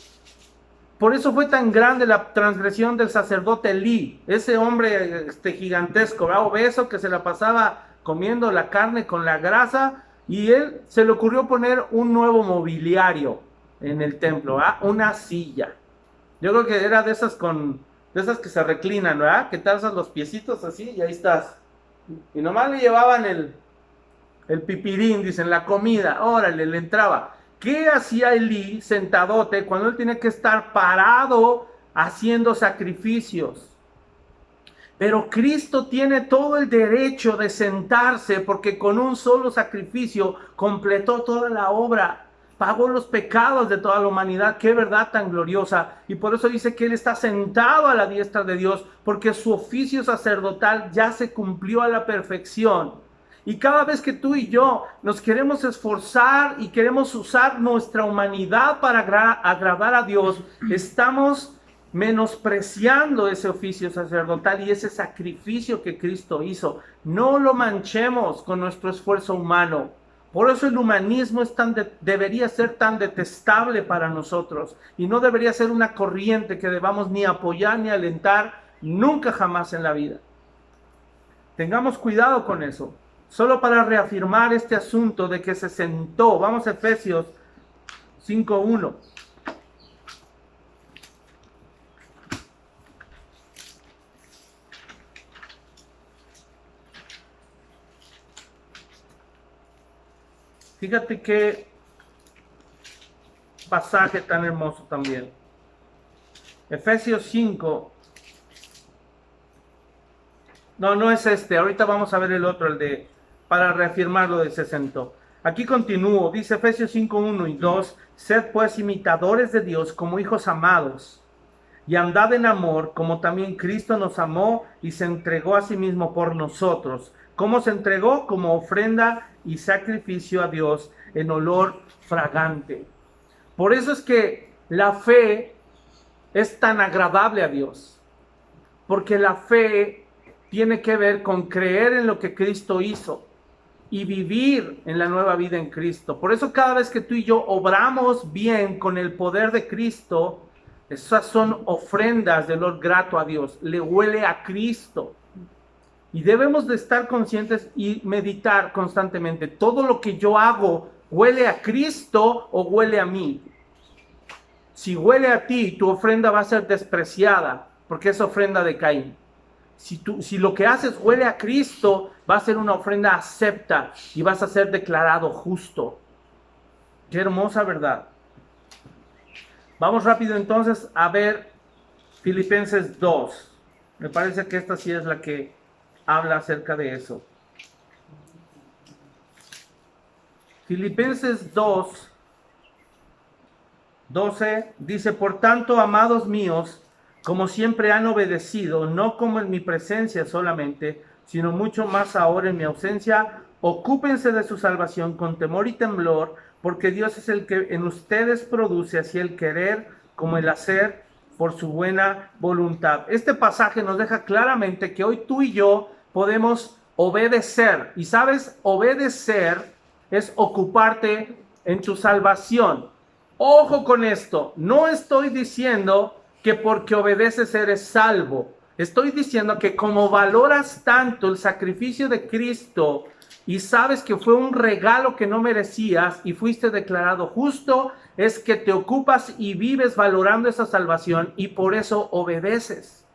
Por eso fue tan grande la transgresión del sacerdote Elí, ese hombre gigantesco, obeso, que se la pasaba comiendo la carne con la grasa, y él se le ocurrió poner un nuevo mobiliario en el templo, ¿verdad? Una silla. Yo creo que era de esas que se reclinan, ¿verdad? Que te alzas los piecitos así y ahí estás. Y nomás le llevaban el pipirín, dicen, la comida, órale, le entraba. ¿Qué hacía Elí sentadote cuando él tenía que estar parado haciendo sacrificios? Pero Cristo tiene todo el derecho de sentarse porque con un solo sacrificio completó toda la obra, pagó los pecados de toda la humanidad. Qué verdad tan gloriosa. Y por eso dice que Él está sentado a la diestra de Dios, porque su oficio sacerdotal ya se cumplió a la perfección. Y cada vez que tú y yo nos queremos esforzar y queremos usar nuestra humanidad para agradar a Dios, estamos menospreciando ese oficio sacerdotal y ese sacrificio que Cristo hizo. No lo manchemos con nuestro esfuerzo humano. Por eso el humanismo debería ser tan detestable para nosotros y no debería ser una corriente que debamos ni apoyar ni alentar nunca jamás en la vida. Tengamos cuidado con eso. Solo para reafirmar este asunto de que se sentó. Vamos a Efesios 5:1. Fíjate qué pasaje tan hermoso también. Efesios 5. No es este. Ahorita vamos a ver el otro, para reafirmar lo de se sentó. Aquí continúo. Dice Efesios 5:1 y 2. Sed pues imitadores de Dios como hijos amados, y andad en amor, como también Cristo nos amó y se entregó a sí mismo por nosotros. ¿Cómo se entregó? Como ofrenda y sacrificio a Dios en olor fragante. Por eso es que la fe es tan agradable a Dios, porque la fe tiene que ver con creer en lo que Cristo hizo y vivir en la nueva vida en Cristo. Por eso cada vez que tú y yo obramos bien con el poder de Cristo, esas son ofrendas de olor grato a Dios, le huele a Cristo. Y debemos de estar conscientes y meditar constantemente. ¿Todo lo que yo hago huele a Cristo o huele a mí? Si huele a ti, tu ofrenda va a ser despreciada, porque es ofrenda de Caín. Si lo que haces huele a Cristo, va a ser una ofrenda acepta y vas a ser declarado justo. Qué hermosa verdad. Vamos rápido entonces a ver Filipenses 2. Me parece que esta sí es la que habla acerca de eso. Filipenses 2, 12 dice: por tanto, amados míos, como siempre han obedecido, no como en mi presencia solamente, sino mucho más ahora en mi ausencia, ocúpense de su salvación con temor y temblor, porque Dios es el que en ustedes produce así el querer como el hacer por su buena voluntad. Este pasaje nos deja claramente que hoy tú y yo podemos obedecer. Y sabes, obedecer es ocuparte en tu salvación. Ojo con esto, no estoy diciendo que porque obedeces eres salvo. Estoy diciendo que como valoras tanto el sacrificio de Cristo y sabes que fue un regalo que no merecías y fuiste declarado justo, es que te ocupas y vives valorando esa salvación y por eso obedeces.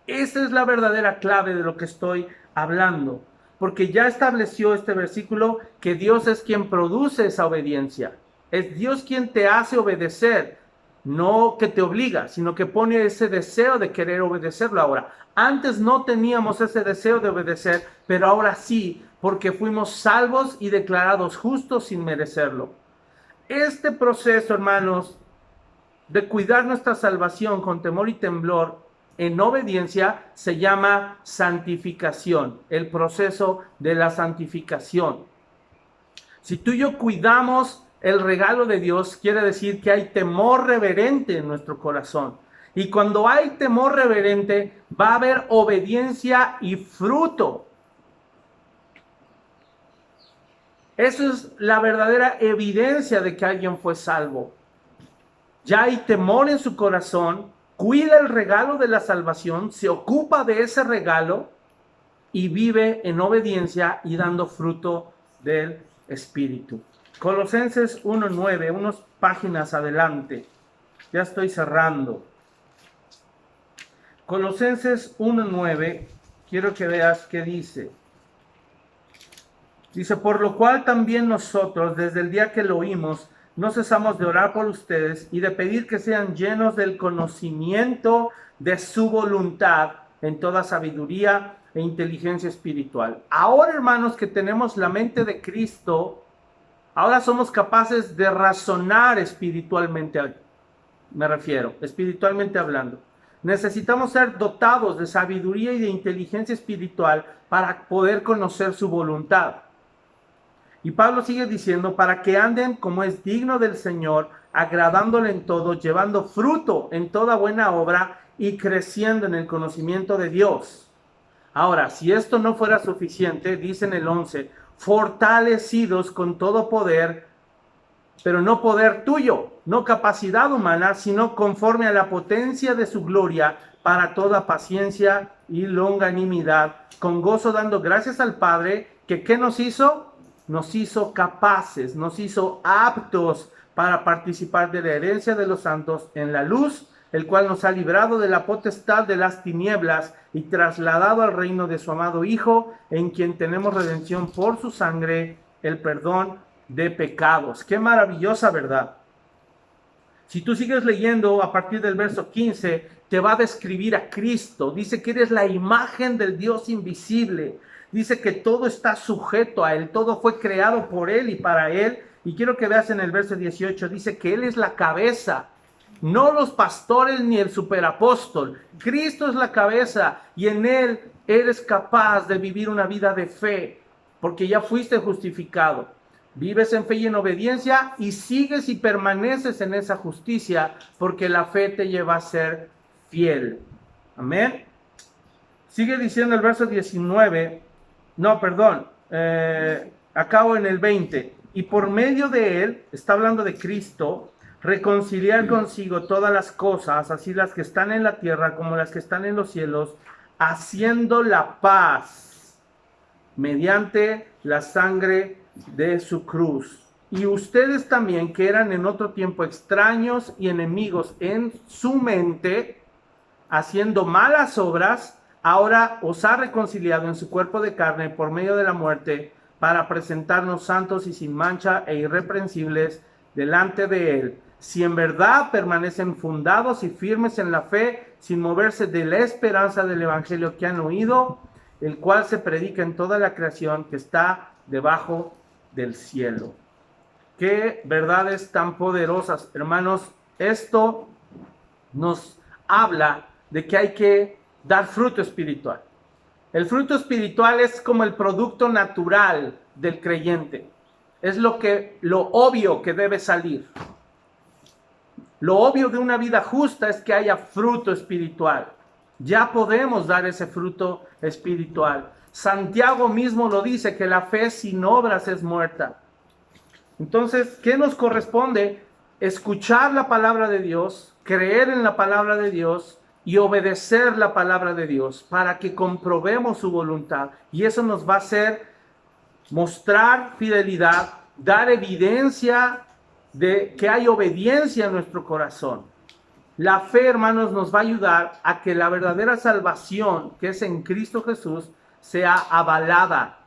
Esa es la verdadera clave de lo que estoy hablando, porque ya estableció este versículo que Dios es quien produce esa obediencia. Es Dios quien te hace obedecer, no que te obliga, sino que pone ese deseo de querer obedecerlo ahora. Antes no teníamos ese deseo de obedecer, pero ahora sí, porque fuimos salvos y declarados justos sin merecerlo. Este proceso, hermanos, de cuidar nuestra salvación con temor y temblor en obediencia se llama santificación, el proceso de la santificación. Si tú y yo cuidamos el regalo de Dios, quiere decir que hay temor reverente en nuestro corazón. Y cuando hay temor reverente, va a haber obediencia y fruto. Eso es la verdadera evidencia de que alguien fue salvo. Ya hay temor en su corazón, cuida el regalo de la salvación, se ocupa de ese regalo y vive en obediencia y dando fruto del Espíritu. Colosenses 1:9, unas páginas adelante. Ya estoy cerrando. Colosenses 1:9, quiero que veas qué dice. Dice: por lo cual también nosotros, desde el día que lo oímos, no cesamos de orar por ustedes y de pedir que sean llenos del conocimiento de su voluntad en toda sabiduría e inteligencia espiritual. Ahora, hermanos, que tenemos la mente de Cristo, ahora somos capaces de razonar espiritualmente, me refiero, espiritualmente hablando. Necesitamos ser dotados de sabiduría y de inteligencia espiritual para poder conocer su voluntad. Y Pablo sigue diciendo, para que anden como es digno del Señor, agradándole en todo, llevando fruto en toda buena obra y creciendo en el conocimiento de Dios. Ahora, si esto no fuera suficiente, dice en el 11, fortalecidos con todo poder, pero no poder tuyo, no capacidad humana, sino conforme a la potencia de su gloria, para toda paciencia y longanimidad, con gozo dando gracias al Padre, que ¿qué nos hizo? Nos hizo capaces, nos hizo aptos para participar de la herencia de los santos en la luz, el cual nos ha librado de la potestad de las tinieblas y trasladado al reino de su amado Hijo, en quien tenemos redención por su sangre, el perdón de pecados. Qué maravillosa verdad. Si tú sigues leyendo a partir del verso 15, te va a describir a Cristo. Dice que eres la imagen del Dios invisible. Dice que todo está sujeto a Él, todo fue creado por Él y para Él. Y quiero que veas en el verso 18, dice que Él es la cabeza, no los pastores ni el superapóstol. Cristo es la cabeza y en Él eres capaz de vivir una vida de fe, porque ya fuiste justificado. Vives en fe y en obediencia y sigues y permaneces en esa justicia, porque la fe te lleva a ser fiel. Amén. Sigue diciendo el verso 19. No, perdón, acabo en el 20. Y por medio de Él, está hablando de Cristo, reconciliar consigo todas las cosas, así las que están en la tierra como las que están en los cielos, haciendo la paz mediante la sangre de su cruz. Y ustedes también, que eran en otro tiempo extraños y enemigos en su mente, haciendo malas obras, ahora os ha reconciliado en su cuerpo de carne por medio de la muerte, para presentarnos santos y sin mancha e irreprensibles delante de Él. Si en verdad permanecen fundados y firmes en la fe, sin moverse de la esperanza del evangelio que han oído, el cual se predica en toda la creación que está debajo del cielo. Qué verdades tan poderosas, hermanos. Esto nos habla de que hay que dar fruto espiritual. El fruto espiritual es como el producto natural del creyente. Es lo obvio que debe salir. Lo obvio de una vida justa es que haya fruto espiritual. Ya podemos dar ese fruto espiritual. Santiago mismo lo dice, que la fe sin obras es muerta. Entonces, ¿qué nos corresponde? Escuchar la palabra de Dios, creer en la palabra de Dios y obedecer la palabra de Dios para que comprobemos su voluntad. Y eso nos va a hacer mostrar fidelidad, dar evidencia de que hay obediencia en nuestro corazón. La fe, hermanos, nos va a ayudar a que la verdadera salvación, que es en Cristo Jesús, sea avalada.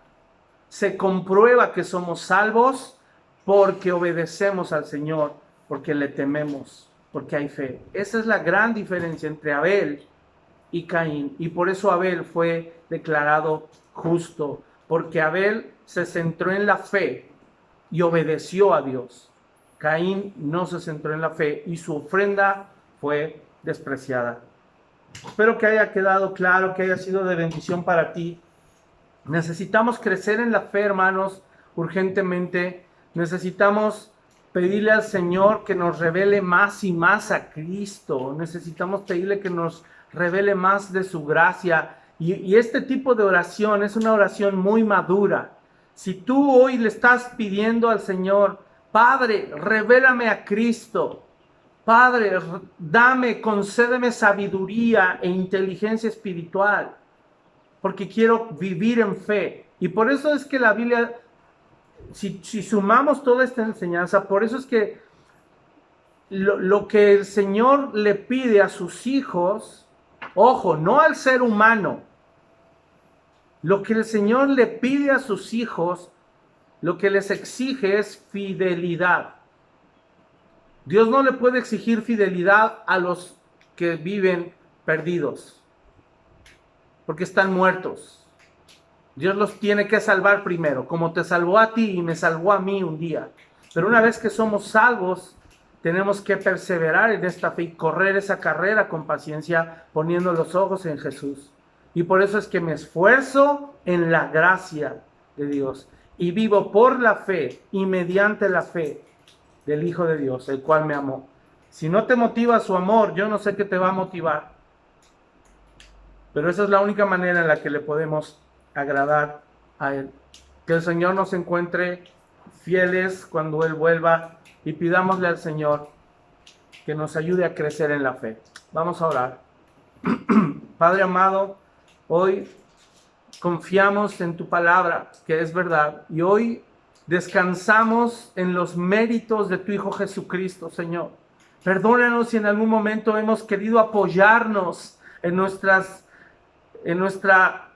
Se comprueba que somos salvos porque obedecemos al Señor, porque le tememos, porque hay fe. Esa es la gran diferencia entre Abel y Caín. Y por eso Abel fue declarado justo, porque Abel se centró en la fe y obedeció a Dios. Caín no se centró en la fe y su ofrenda fue despreciada. Espero que haya quedado claro, que haya sido de bendición para ti. Necesitamos crecer en la fe, hermanos, urgentemente. Necesitamos pedirle al Señor que nos revele más y más a Cristo. Necesitamos pedirle que nos revele más de su gracia. Y este tipo de oración es una oración muy madura. Si tú hoy le estás pidiendo al Señor, Padre, revélame a Cristo. Padre, concédeme sabiduría e inteligencia espiritual, porque quiero vivir en fe. Y por eso es que la Biblia, si sumamos toda esta enseñanza, por eso es que lo que el Señor le pide a sus hijos, ojo, no al ser humano, lo que el Señor le pide a sus hijos, lo que les exige es fidelidad. Dios no le puede exigir fidelidad a los que viven perdidos. porque están muertos. Dios los tiene que salvar primero, como te salvó a ti y me salvó a mí un día. Pero una vez que somos salvos, tenemos que perseverar en esta fe y correr esa carrera con paciencia, poniendo los ojos en Jesús. Y por eso es que me esfuerzo en la gracia de Dios y vivo por la fe y mediante la fe del Hijo de Dios, el cual me amó. Si no te motiva su amor, yo no sé qué te va a motivar. Pero esa es la única manera en la que le podemos agradar a Él. Que el Señor nos encuentre fieles cuando Él vuelva y pidámosle al Señor que nos ayude a crecer en la fe. Vamos a orar. Padre amado, hoy confiamos en tu palabra, que es verdad, y hoy descansamos en los méritos de tu Hijo Jesucristo, Señor. Perdónanos si en algún momento hemos querido apoyarnos en nuestra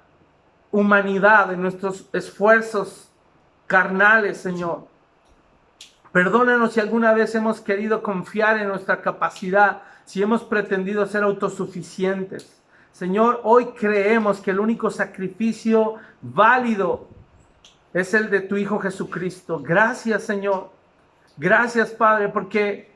humanidad, en nuestros esfuerzos carnales, Señor. Perdónanos si alguna vez hemos querido confiar en nuestra capacidad, si hemos pretendido ser autosuficientes. Señor, hoy creemos que el único sacrificio válido es el de tu Hijo Jesucristo. Gracias, Señor. Gracias, Padre, porque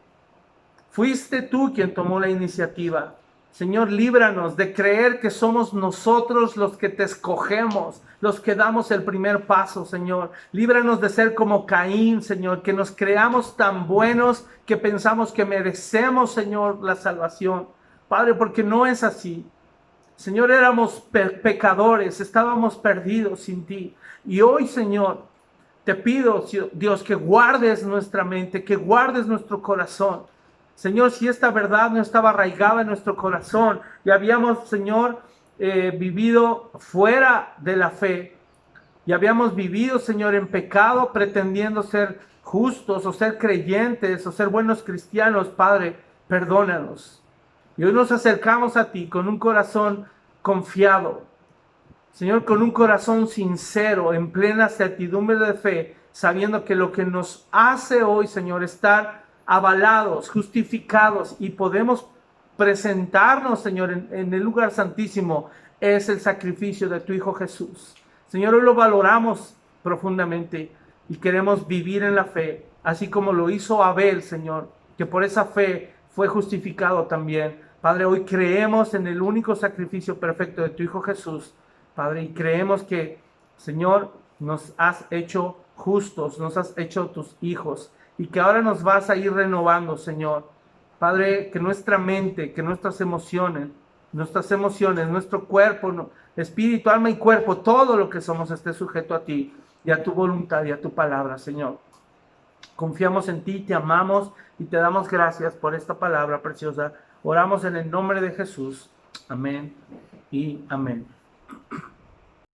fuiste tú quien tomó la iniciativa. Señor, líbranos de creer que somos nosotros los que te escogemos, los que damos el primer paso, Señor. Líbranos de ser como Caín, Señor, que nos creamos tan buenos que pensamos que merecemos, Señor, la salvación. Padre, porque no es así. Señor, éramos pecadores, estábamos perdidos sin ti. Y hoy, Señor, te pido, Dios, que guardes nuestra mente, que guardes nuestro corazón. Señor, si esta verdad no estaba arraigada en nuestro corazón y habíamos, Señor, vivido fuera de la fe y habíamos vivido, Señor, en pecado pretendiendo ser justos o ser creyentes o ser buenos cristianos, Padre, perdónanos. Y hoy nos acercamos a ti con un corazón confiado, Señor, con un corazón sincero, en plena certidumbre de fe, sabiendo que lo que nos hace hoy, Señor, estar avalados, justificados y podemos presentarnos, Señor, en el lugar santísimo, es el sacrificio de tu Hijo Jesús. Señor, hoy lo valoramos profundamente y queremos vivir en la fe, así como lo hizo Abel, Señor, que por esa fe fue justificado también. Padre, hoy creemos en el único sacrificio perfecto de tu Hijo Jesús, Padre, y creemos que, Señor, nos has hecho justos, nos has hecho tus hijos, y que ahora nos vas a ir renovando, Señor. Padre, que nuestra mente, que nuestras emociones, nuestro cuerpo, espíritu, alma y cuerpo, todo lo que somos esté sujeto a ti y a tu voluntad y a tu palabra, Señor. Confiamos en ti, te amamos y te damos gracias por esta palabra preciosa. Oramos en el nombre de Jesús. Amén y amén.